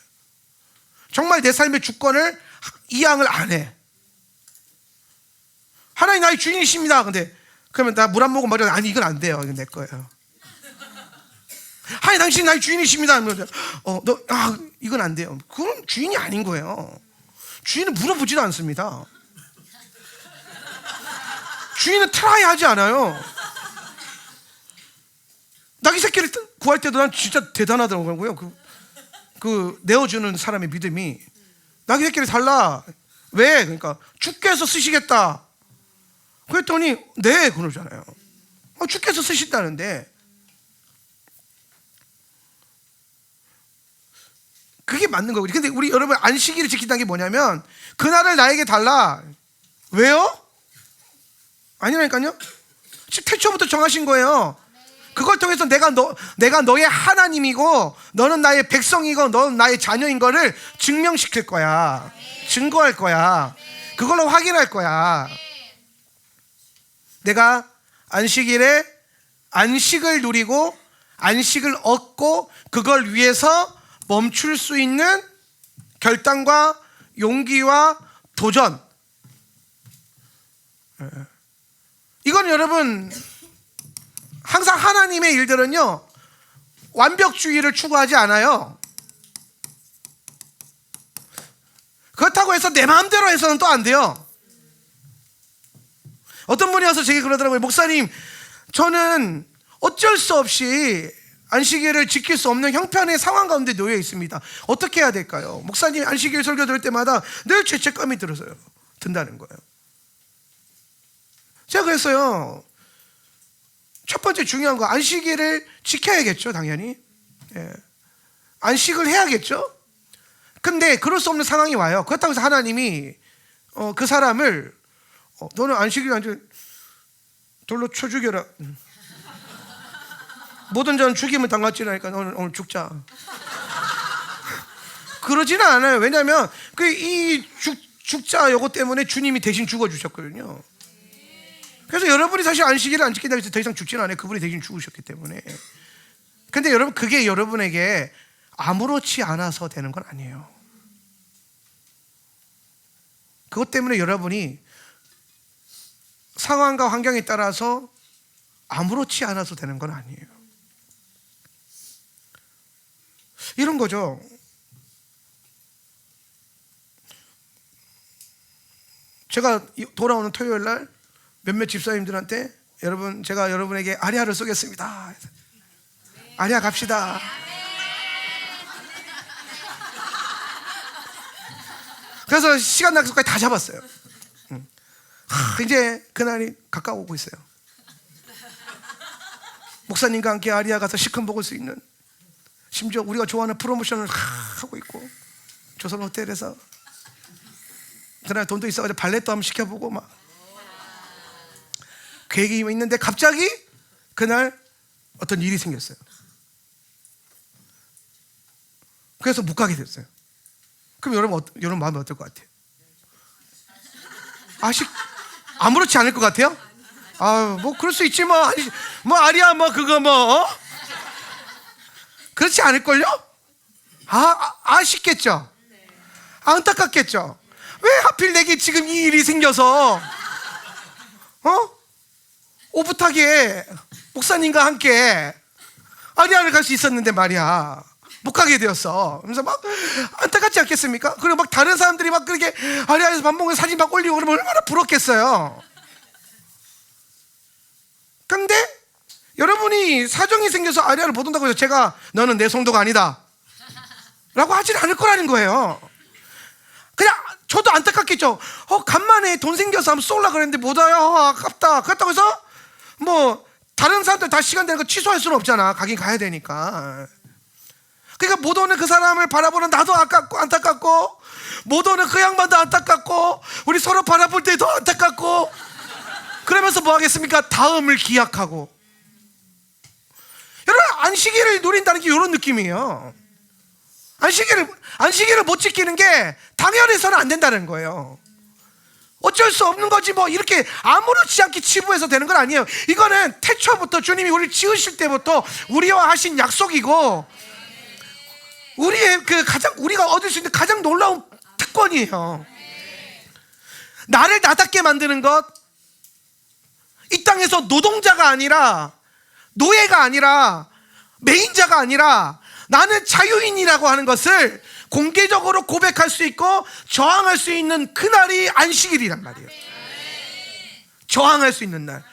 정말 내 삶의 주권을 이양을 안 해. 하나님 나의 주인이십니다. 근데 그러면 나 물 한 모금 마려, 아니 이건 안 돼요. 이건 내 거예요. 하나님 당신 나의 주인이십니다. 이건 안 돼요. 그건 주인이 아닌 거예요. 주인은 물어보지도 않습니다. 주인은 트라이 하지 않아요. 낙이 새끼를 구할 때도 난 진짜 대단하더라고요. 내어주는 사람의 믿음이. 낙이 새끼를 달라. 왜? 그러니까 주께서 쓰시겠다. 그랬더니 네 그러잖아요. 주께서 쓰신다는데 그게 맞는 거거든요. 근데 우리 여러분 안식일을 지킨다는 게 뭐냐면 그날을 나에게 달라. 왜요? 아니라니까요. 태초부터 정하신 거예요. 그걸 통해서 내가 너의 하나님이고 너는 나의 백성이고 너는 나의 자녀인 거를 증명시킬 거야. 증거할 거야. 그걸로 확인할 거야. 내가 안식일에 안식을 누리고 안식을 얻고 그걸 위해서 멈출 수 있는 결단과 용기와 도전. 이건 여러분 항상 하나님의 일들은요 완벽주의를 추구하지 않아요. 그렇다고 해서 내 마음대로 해서는 또 안 돼요. 어떤 분이 와서 제게 그러더라고요. 목사님, 저는 어쩔 수 없이 안식일을 지킬 수 없는 형편의 상황 가운데 놓여 있습니다. 어떻게 해야 될까요? 목사님 안식일 설교 들을 때마다 늘 죄책감이 든다는 거예요. 제가 그랬어요. 첫 번째 중요한 거 안식일을 지켜야겠죠. 당연히 안식을 해야겠죠. 근데 그럴 수 없는 상황이 와요. 그렇다고 해서 하나님이 그 사람을 너는 안식일 완전 돌로 쳐 죽여라. 모든 자는 죽임을 당할지라니까 너는 오늘 죽자. 그러지는 않아요. 왜냐하면 이 죽자 요거 때문에 주님이 대신 죽어주셨거든요. 그래서 여러분이 사실 안식일을 안 지킨다고 해서 더 이상 죽지는 않아요. 그분이 대신 죽으셨기 때문에. 근데 여러분 그게 여러분에게 아무렇지 않아서 되는 건 아니에요. 그것 때문에 여러분이 상황과 환경에 따라서 아무렇지 않아서 되는 건 아니에요. 이런 거죠. 제가 돌아오는 토요일 날 몇몇 집사님들한테 여러분 제가 여러분에게 아리아를 쏘겠습니다. 아리아 갑시다. 그래서 시간 약속까지 다 잡았어요. 이제 그날이 가까워오고 있어요. 목사님과 함께 아리아 가서 시큰 먹을 수 있는, 심지어 우리가 좋아하는 프로모션을 하고 있고 조선 호텔에서 그날 돈도 있어가지고 발렛도 한번 시켜보고 막 계획이 있는데 갑자기 그날 어떤 일이 생겼어요. 그래서 못 가게 됐어요. 그럼 여러분 마음이 어떨 것 같아요? 아무렇지 않을 것 같아요? 뭐 그럴 수 있지 뭐 아리아 뭐 그거 뭐 그렇지 않을걸요? 아쉽겠죠? 안타깝겠죠? 왜 하필 내게 지금 이 일이 생겨서 오붓하게 목사님과 함께 아리아를 갈 수 있었는데 말이야 못 가게 되었어. 그래서 막 안타깝지 않겠습니까? 그리고 막 다른 사람들이 막 그렇게 아리아에서 밥 먹는 사진 막 올리고 그러면 얼마나 부럽겠어요. 근데 여러분이 사정이 생겨서 아리아를 못 온다고 해서 제가 너는 내 성도가 아니다 라고 하진 않을 거라는 거예요. 그냥 저도 안타깝겠죠. 간만에 돈 생겨서 한번 쏠라 그랬는데 못 와요. 아깝다. 그렇다고 해서 뭐 다른 사람들 다 시간 되는 거 취소할 수는 없잖아. 가긴 가야 되니까. 그러니까 못 오는 그 사람을 바라보는 나도 아깝고 안타깝고, 못 오는 그 양반도 안타깝고, 우리 서로 바라볼 때도 안타깝고, 그러면서 뭐 하겠습니까? 다음을 기약하고. 여러분 안식일을 누린다는 게 이런 느낌이에요. 안식일을 못 지키는 게 당연해서는 안 된다는 거예요. 어쩔 수 없는 거지 뭐 이렇게 아무렇지 않게 치부해서 되는 건 아니에요. 이거는 태초부터 주님이 우리를 지으실 때부터 우리와 하신 약속이고 우리의 우리가 얻을 수 있는 가장 놀라운 특권이에요. 나를 나답게 만드는 것, 이 땅에서 노동자가 아니라 노예가 아니라 메인자가 아니라 나는 자유인이라고 하는 것을 공개적으로 고백할 수 있고 저항할 수 있는 그날이 안식일이란 말이에요. 저항할 수 있는 날.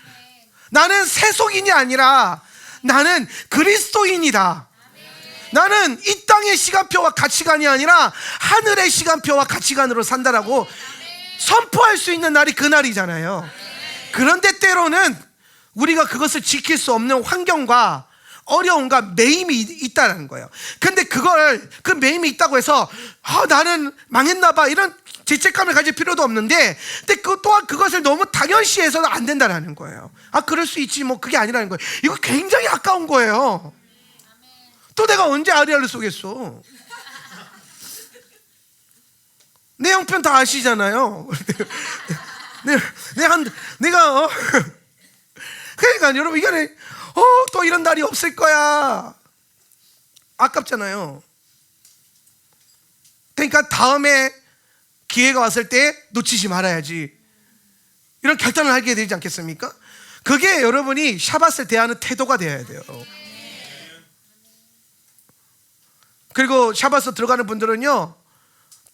나는 세속인이 아니라 나는 그리스도인이다. 나는 이 땅의 시간표와 가치관이 아니라 하늘의 시간표와 가치관으로 산다라고 선포할 수 있는 날이 그날이잖아요. 그런데 때로는 우리가 그것을 지킬 수 없는 환경과 어려움과 매임이 있다는 거예요. 근데 그 매임이 있다고 해서 나는 망했나 봐 이런 죄책감을 가질 필요도 없는데, 근데 또한 그것을 너무 당연시해서는 안 된다는 거예요. 그럴 수 있지 뭐, 그게 아니라는 거예요. 이거 굉장히 아까운 거예요. 또 내가 언제 아리아를 쏘겠어? 내 형편 다 아시잖아요. 내가 그러니까 여러분, 이거는 또 이런 날이 없을 거야. 아깝잖아요. 그러니까 다음에 기회가 왔을 때 놓치지 말아야지, 이런 결단을 하게 되지 않겠습니까? 그게 여러분이 샤밧을 대하는 태도가 되어야 돼요. 그리고 샤밧에 들어가는 분들은요,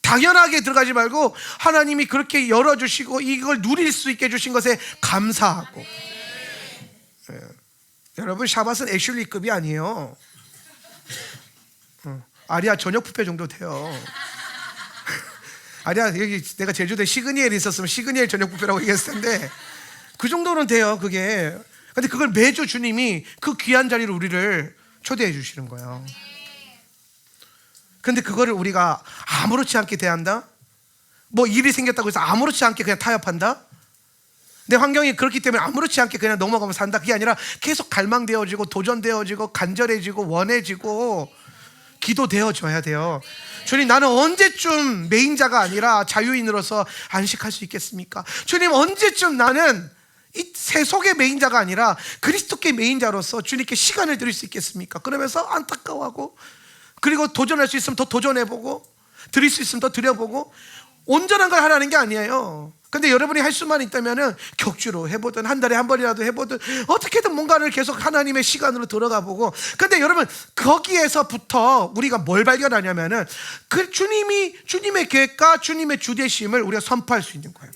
당연하게 들어가지 말고 하나님이 그렇게 열어주시고 이걸 누릴 수 있게 해주신 것에 감사하고. 여러분, 샤밧은 애슐리급이 아니에요. 아리아 저녁 뷔페 정도 돼요. 아리아, 여기 내가 제주도에 시그니엘이 있었으면 시그니엘 저녁 뷔페라고 얘기했을 텐데 그 정도는 돼요, 그게. 근데 그걸 매주 주님이 그 귀한 자리로 우리를 초대해 주시는 거예요. 근데 그거를 우리가 아무렇지 않게 대한다? 뭐 일이 생겼다고 해서 아무렇지 않게 그냥 타협한다? 내 환경이 그렇기 때문에 아무렇지 않게 그냥 넘어가면 산다? 그게 아니라 계속 갈망되어지고 도전되어지고 간절해지고 원해지고 기도되어져야 돼요. 주님, 나는 언제쯤 메인자가 아니라 자유인으로서 안식할 수 있겠습니까? 주님, 언제쯤 나는 이 세속의 메인자가 아니라 그리스도께 메인자로서 주님께 시간을 드릴 수 있겠습니까? 그러면서 안타까워하고, 그리고 도전할 수 있으면 더 도전해보고, 드릴 수 있으면 더 드려보고, 온전한 걸 하라는 게 아니에요. 근데 여러분이 할 수만 있다면은 격주로 해보든 한 달에 한 번이라도 해보든 어떻게든 뭔가를 계속 하나님의 시간으로 들어가 보고. 근데 여러분, 거기에서부터 우리가 뭘 발견하냐면은 그 주님의 계획과 주님의 주대심을 우리가 선포할 수 있는 거예요.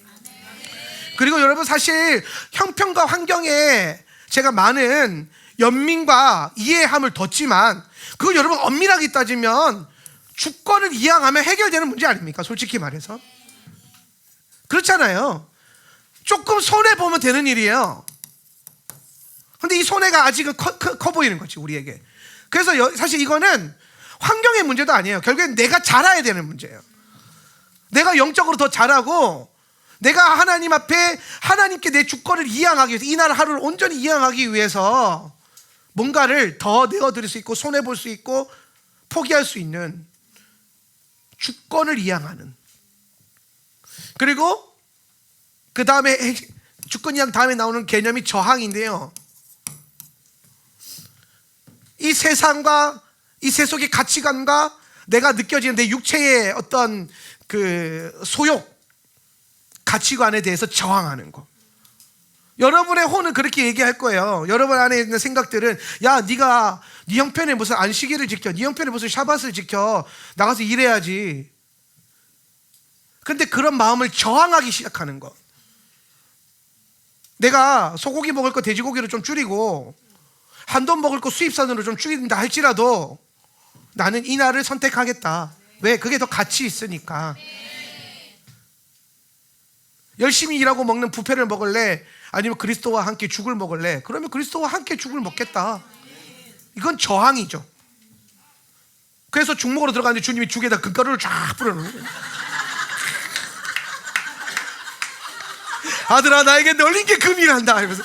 그리고 여러분, 사실 형편과 환경에 제가 많은 연민과 이해함을 뒀지만, 그거 여러분 엄밀하게 따지면 주권을 이양하면 해결되는 문제 아닙니까? 솔직히 말해서. 그렇잖아요. 조금 손해보면 되는 일이에요. 근데 이 손해가 아직은 커 보이는 거지, 우리에게. 그래서 사실 이거는 환경의 문제도 아니에요. 결국엔 내가 자라야 되는 문제예요. 내가 영적으로 더 자라고, 내가 하나님 앞에 하나님께 내 주권을 이양하기 위해서, 이날 하루를 온전히 이양하기 위해서 뭔가를 더 내어드릴 수 있고 손해볼 수 있고 포기할 수 있는 주권을 이양하는. 그리고 그 다음에 주권 이양 다음에 나오는 개념이 저항인데요, 이 세상과 이 세속의 가치관과 내가 느껴지는 내 육체의 어떤 그 소욕 가치관에 대해서 저항하는 거. 여러분의 혼은 그렇게 얘기할 거예요. 여러분 안에 있는 생각들은, 야, 네가 네 형편에 무슨 안식일을 지켜, 네 형편에 무슨 샤밧을 지켜, 나가서 일해야지. 근데 그런 마음을 저항하기 시작하는 거. 내가 소고기 먹을 거 돼지고기로 좀 줄이고 한돈 먹을 거 수입산으로 좀 줄인다 할지라도 나는 이 날을 선택하겠다. 왜? 그게 더 가치 있으니까. 열심히 일하고 먹는 뷔페를 먹을래? 아니면 그리스도와 함께 죽을 먹을래? 그러면 그리스도와 함께 죽을 먹겠다. 이건 저항이죠. 그래서 죽 먹으러 들어가는데 주님이 죽에다 금가루를 쫙 뿌려놓는 거예요. 아들아, 나에게 널린 게 금이란다 이러면서.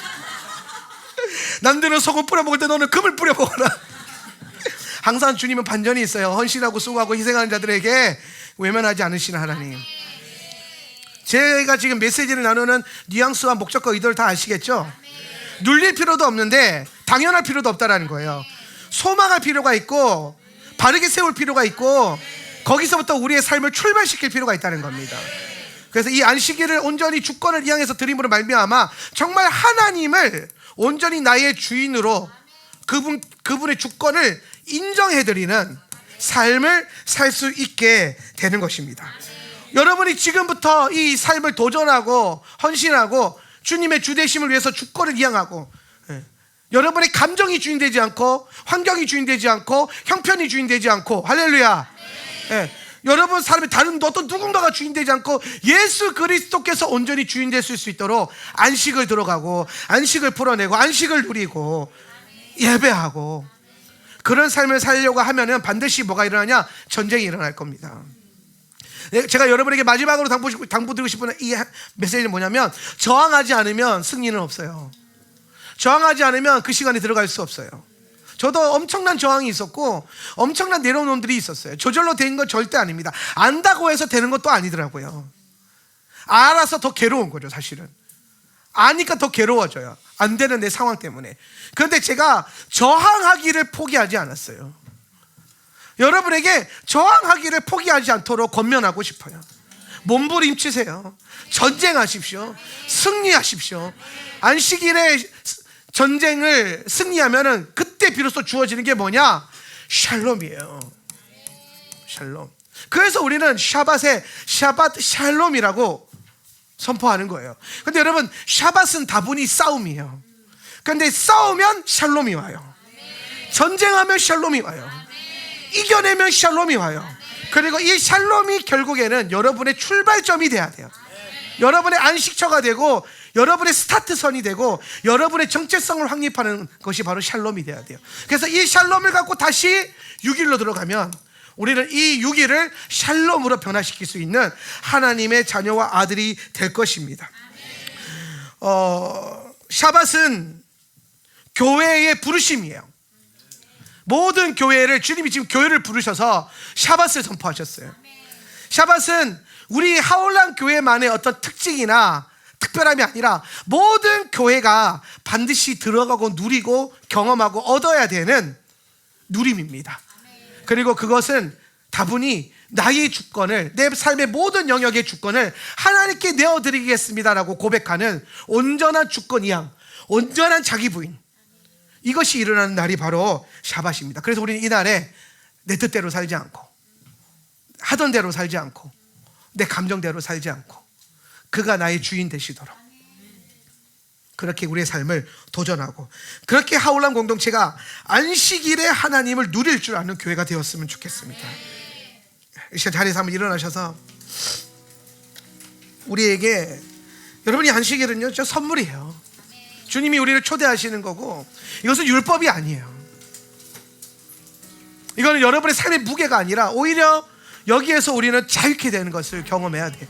남들은 소금 뿌려 먹을 때 너는 금을 뿌려 먹어라. 항상 주님은 반전이 있어요. 헌신하고 수고하고 희생하는 자들에게 외면하지 않으시는 하나님. 제가 지금 메시지를 나누는 뉘앙스와 목적과 의도를 다 아시겠죠? 눌릴 필요도 없는데 당연할 필요도 없다라는 거예요. 소망할 필요가 있고 바르게 세울 필요가 있고 거기서부터 우리의 삶을 출발시킬 필요가 있다는 겁니다. 그래서 이 안식일을 온전히 주권을 이양해서 드림으로 말미암아 정말 하나님을 온전히 나의 주인으로 그분의 주권을 인정해드리는 삶을 살 수 있게 되는 것입니다. 여러분이 지금부터 이 삶을 도전하고 헌신하고 주님의 주대심을 위해서 주권을 이양하고, 여러분의 감정이 주인되지 않고 환경이 주인되지 않고 형편이 주인되지 않고, 할렐루야. 여러분 삶에 다른 어떤 누군가가 주인 되지 않고 예수 그리스도께서 온전히 주인 되실 수 있도록 안식을 들어가고 안식을 풀어내고 안식을 누리고 예배하고 그런 삶을 살려고 하면은 반드시 뭐가 일어나냐? 전쟁이 일어날 겁니다. 제가 여러분에게 마지막으로 당부드리고 싶은 이 메시지는 뭐냐면, 저항하지 않으면 승리는 없어요. 저항하지 않으면 그 시간에 들어갈 수 없어요. 저도 엄청난 저항이 있었고 엄청난 내려놓음들이 있었어요. 저절로 된 건 절대 아닙니다. 안다고 해서 되는 것도 아니더라고요. 알아서 더 괴로운 거죠. 사실은 아니까 더 괴로워져요. 안 되는 내 상황 때문에. 그런데 제가 저항하기를 포기하지 않았어요. 여러분에게 저항하기를 포기하지 않도록 권면하고 싶어요. 몸부림치세요. 전쟁하십시오. 승리하십시오. 안식일에 전쟁을 승리하면은 그때 비로소 주어지는 게 뭐냐? 샬롬이에요. 샬롬. 그래서 우리는 샤밧에 샤밧 샬롬이라고 선포하는 거예요. 근데 여러분, 샤밧은 다분히 싸움이에요. 근데 싸우면 샬롬이 와요. 전쟁하면 샬롬이 와요. 이겨내면 샬롬이 와요. 그리고 이 샬롬이 결국에는 여러분의 출발점이 돼야 돼요. 여러분의 안식처가 되고 여러분의 스타트선이 되고 여러분의 정체성을 확립하는 것이 바로 샬롬이 돼야 돼요. 그래서 이 샬롬을 갖고 다시 6일로 들어가면 우리는 이 6일을 샬롬으로 변화시킬 수 있는 하나님의 자녀와 아들이 될 것입니다. 샤밧은 교회의 부르심이에요. 모든 교회를, 주님이 지금 교회를 부르셔서 샤밧을 선포하셨어요. 샤밧은 우리 하울란 교회만의 어떤 특징이나 특별함이 아니라 모든 교회가 반드시 들어가고 누리고 경험하고 얻어야 되는 누림입니다. 그리고 그것은 다분히 나의 주권을, 내 삶의 모든 영역의 주권을 하나님께 내어드리겠습니다라고 고백하는 온전한 주권 이양, 온전한 자기 부인, 이것이 일어나는 날이 바로 샤밧입니다. 그래서 우리는 이날에 내 뜻대로 살지 않고 하던 대로 살지 않고 내 감정대로 살지 않고 그가 나의 주인 되시도록 그렇게 우리의 삶을 도전하고, 그렇게 하울람 공동체가 안식일에 하나님을 누릴 줄 아는 교회가 되었으면 좋겠습니다. 이 시간 자리에서 한번 일어나셔서 우리에게, 여러분이 안식일은요 저 선물이에요. 주님이 우리를 초대하시는 거고, 이것은 율법이 아니에요. 이거는 여러분의 삶의 무게가 아니라 오히려 여기에서 우리는 자유케 되는 것을 경험해야 돼요.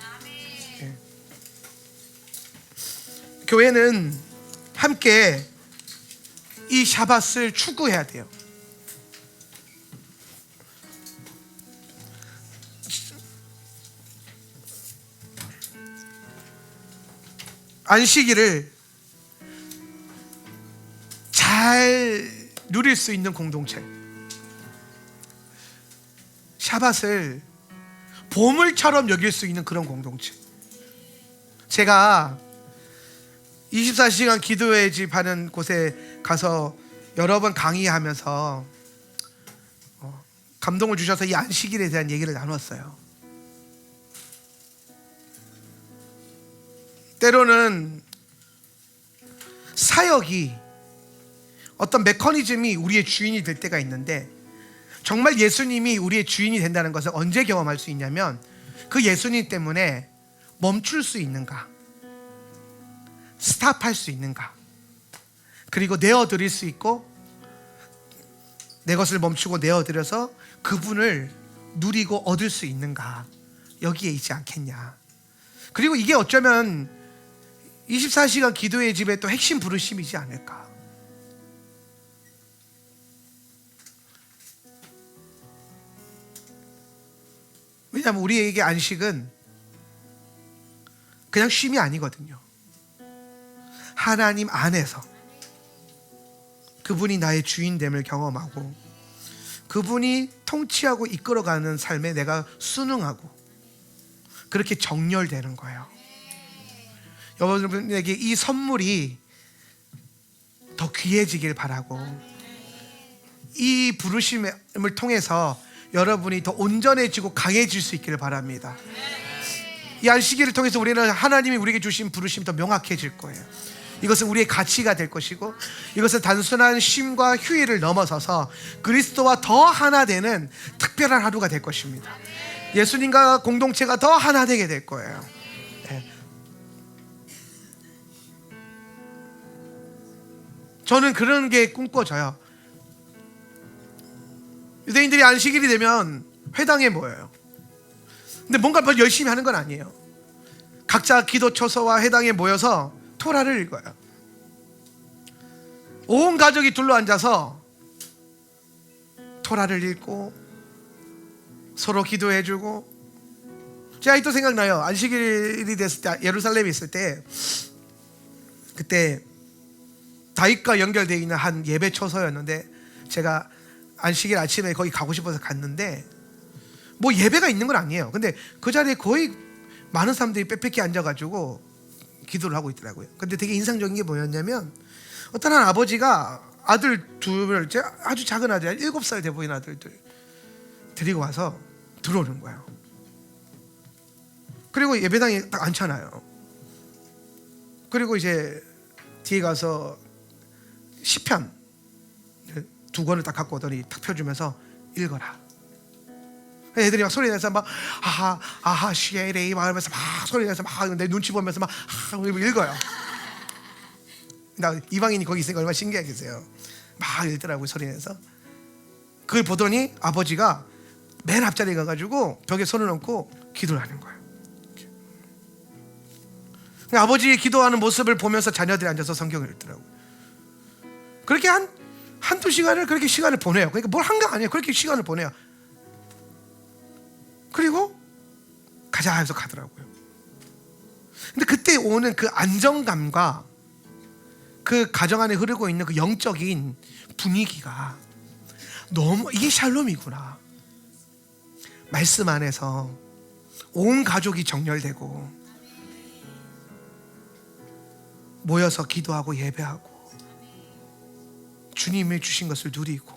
예. 교회는 함께 이 샤밧을 추구해야 돼요. 안식일을 잘 누릴 수 있는 공동체, 샤밧을 보물처럼 여길 수 있는 그런 공동체. 제가 24시간 기도의 집 하는 곳에 가서 여러 번 강의하면서 감동을 주셔서 이 안식일에 대한 얘기를 나눴어요. 때로는 사역이, 어떤 메커니즘이 우리의 주인이 될 때가 있는데, 정말 예수님이 우리의 주인이 된다는 것을 언제 경험할 수 있냐면, 그 예수님 때문에 멈출 수 있는가, 스탑할 수 있는가, 그리고 내어드릴 수 있고 내 것을 멈추고 내어드려서 그분을 누리고 얻을 수 있는가, 여기에 있지 않겠냐. 그리고 이게 어쩌면 24시간 기도의 집의 또 핵심 부르심이지 않을까. 왜냐하면 우리에게 안식은 그냥 쉼이 아니거든요. 하나님 안에서 그분이 나의 주인됨을 경험하고 그분이 통치하고 이끌어가는 삶에 내가 순응하고 그렇게 정렬되는 거예요. 여러분에게 이 선물이 더 귀해지길 바라고, 이 부르심을 통해서 여러분이 더 온전해지고 강해질 수 있기를 바랍니다. 이 안식일을 통해서 우리는 하나님이 우리에게 주신 부르심이 더 명확해질 거예요. 이것은 우리의 가치가 될 것이고, 이것은 단순한 쉼과 휴일을 넘어서서 그리스도와 더 하나 되는 특별한 하루가 될 것입니다. 예수님과 공동체가 더 하나 되게 될 거예요. 네. 저는 그런 게 꿈꿔져요. 유대인들이 안식일이 되면 회당에 모여요. 근데 뭔가 더 열심히 하는 건 아니에요. 각자 기도 처소와 회당에 모여서 토라를 읽어요. 온 가족이 둘러앉아서 토라를 읽고 서로 기도해주고. 제가 또 생각나요. 안식일이 됐을 때 예루살렘에 있을 때, 그때 다윗과 연결되어 있는 한 예배 처소였는데, 제가 안식일 아침에 거기 가고 싶어서 갔는데, 뭐 예배가 있는 건 아니에요. 근데 그 자리에 거의 많은 사람들이 빽빽히 앉아가지고 기도를 하고 있더라고요. 근데 되게 인상적인 게 뭐였냐면, 어떤 한 아버지가 아들 둘을, 아주 작은 아들, 7살 돼 보이는 아들들 데리고 와서 들어오는 거예요. 그리고 예배당에 딱 앉잖아요. 그리고 이제 뒤에 가서 시편 2권을 딱 갖고 오더니 탁 펴주면서 읽어라. 애들이 막 소리 내서 막 아하 시에레이 막 하면서 막 소리 내서 막 내 눈치 보면서 막 읽어요. 나 이방인이 거기 있으니까 얼마나 신기하겠어요. 막 읽더라고요, 소리 내서. 그걸 보더니 아버지가 맨 앞자리에 가가지고 벽에 손을 얹고 기도를 하는 거예요. 아버지의 기도하는 모습을 보면서 자녀들이 앉아서 성경을 읽더라고요. 그렇게 한두 시간을 그렇게 시간을 보내요. 그러니까 뭘 한 거 아니에요. 그렇게 시간을 보내요. 그리고 가자 해서 가더라고요. 근데 그때 오는 그 안정감과 그 가정 안에 흐르고 있는 그 영적인 분위기가 너무, 이게 샬롬이구나. 말씀 안에서 온 가족이 정렬되고 모여서 기도하고 예배하고 주님이 주신 것을 누리고,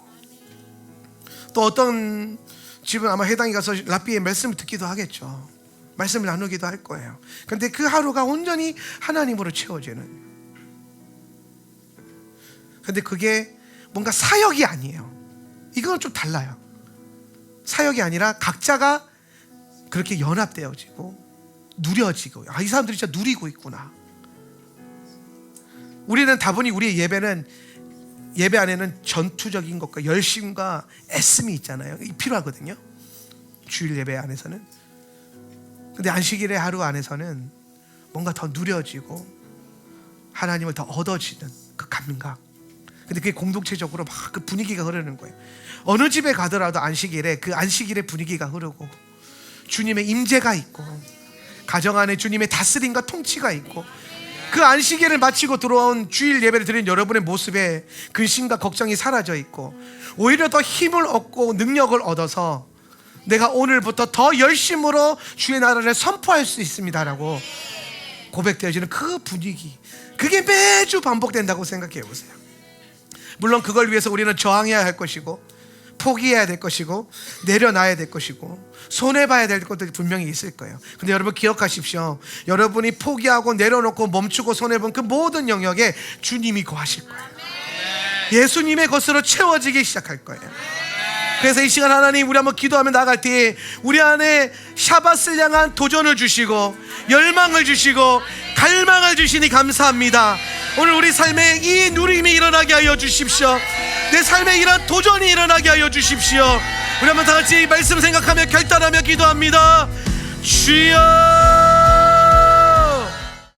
또 어떤 집은 아마 해당에 가서 랍비의 말씀을 듣기도 하겠죠. 말씀을 나누기도 할 거예요. 그런데 그 하루가 온전히 하나님으로 채워지는. 근데 그게 뭔가 사역이 아니에요. 이건 좀 달라요. 사역이 아니라 각자가 그렇게 연합되어지고 누려지고, 이 사람들이 진짜 누리고 있구나. 우리는 다분히 우리의 예배는, 예배 안에는 전투적인 것과 열심과 애씀이 있잖아요. 필요하거든요, 주일 예배 안에서는. 근데 안식일의 하루 안에서는 뭔가 더 누려지고 하나님을 더 얻어지는 그 감각. 근데 그게 공동체적으로 막 그 분위기가 흐르는 거예요. 어느 집에 가더라도 안식일에 그 안식일의 분위기가 흐르고 주님의 임재가 있고 가정 안에 주님의 다스림과 통치가 있고, 그 안식일을 마치고 들어온 주일 예배를 드린 여러분의 모습에 근심과 걱정이 사라져 있고, 오히려 더 힘을 얻고 능력을 얻어서 내가 오늘부터 더 열심으로 주의 나라를 선포할 수 있습니다라고 고백되어지는 그 분위기, 그게 매주 반복된다고 생각해 보세요. 물론 그걸 위해서 우리는 저항해야 할 것이고 포기해야 될 것이고 내려놔야 될 것이고 손해봐야 될 것들이 분명히 있을 거예요. 근데 여러분 기억하십시오. 여러분이 포기하고 내려놓고 멈추고 손해본 그 모든 영역에 주님이 거하실 거예요. 예수님의 것으로 채워지기 시작할 거예요. 그래서 이 시간 하나님, 우리 한번 기도하며 나갈 때 우리 안에 샤밧을 향한 도전을 주시고 열망을 주시고 갈망을 주시니 감사합니다. 오늘 우리 삶에 이 누림이 일어나게 하여 주십시오. 내 삶에 이런 도전이 일어나게 하여 주십시오. 우리 한번 다 같이 말씀 생각하며 결단하며 기도합니다. 주여,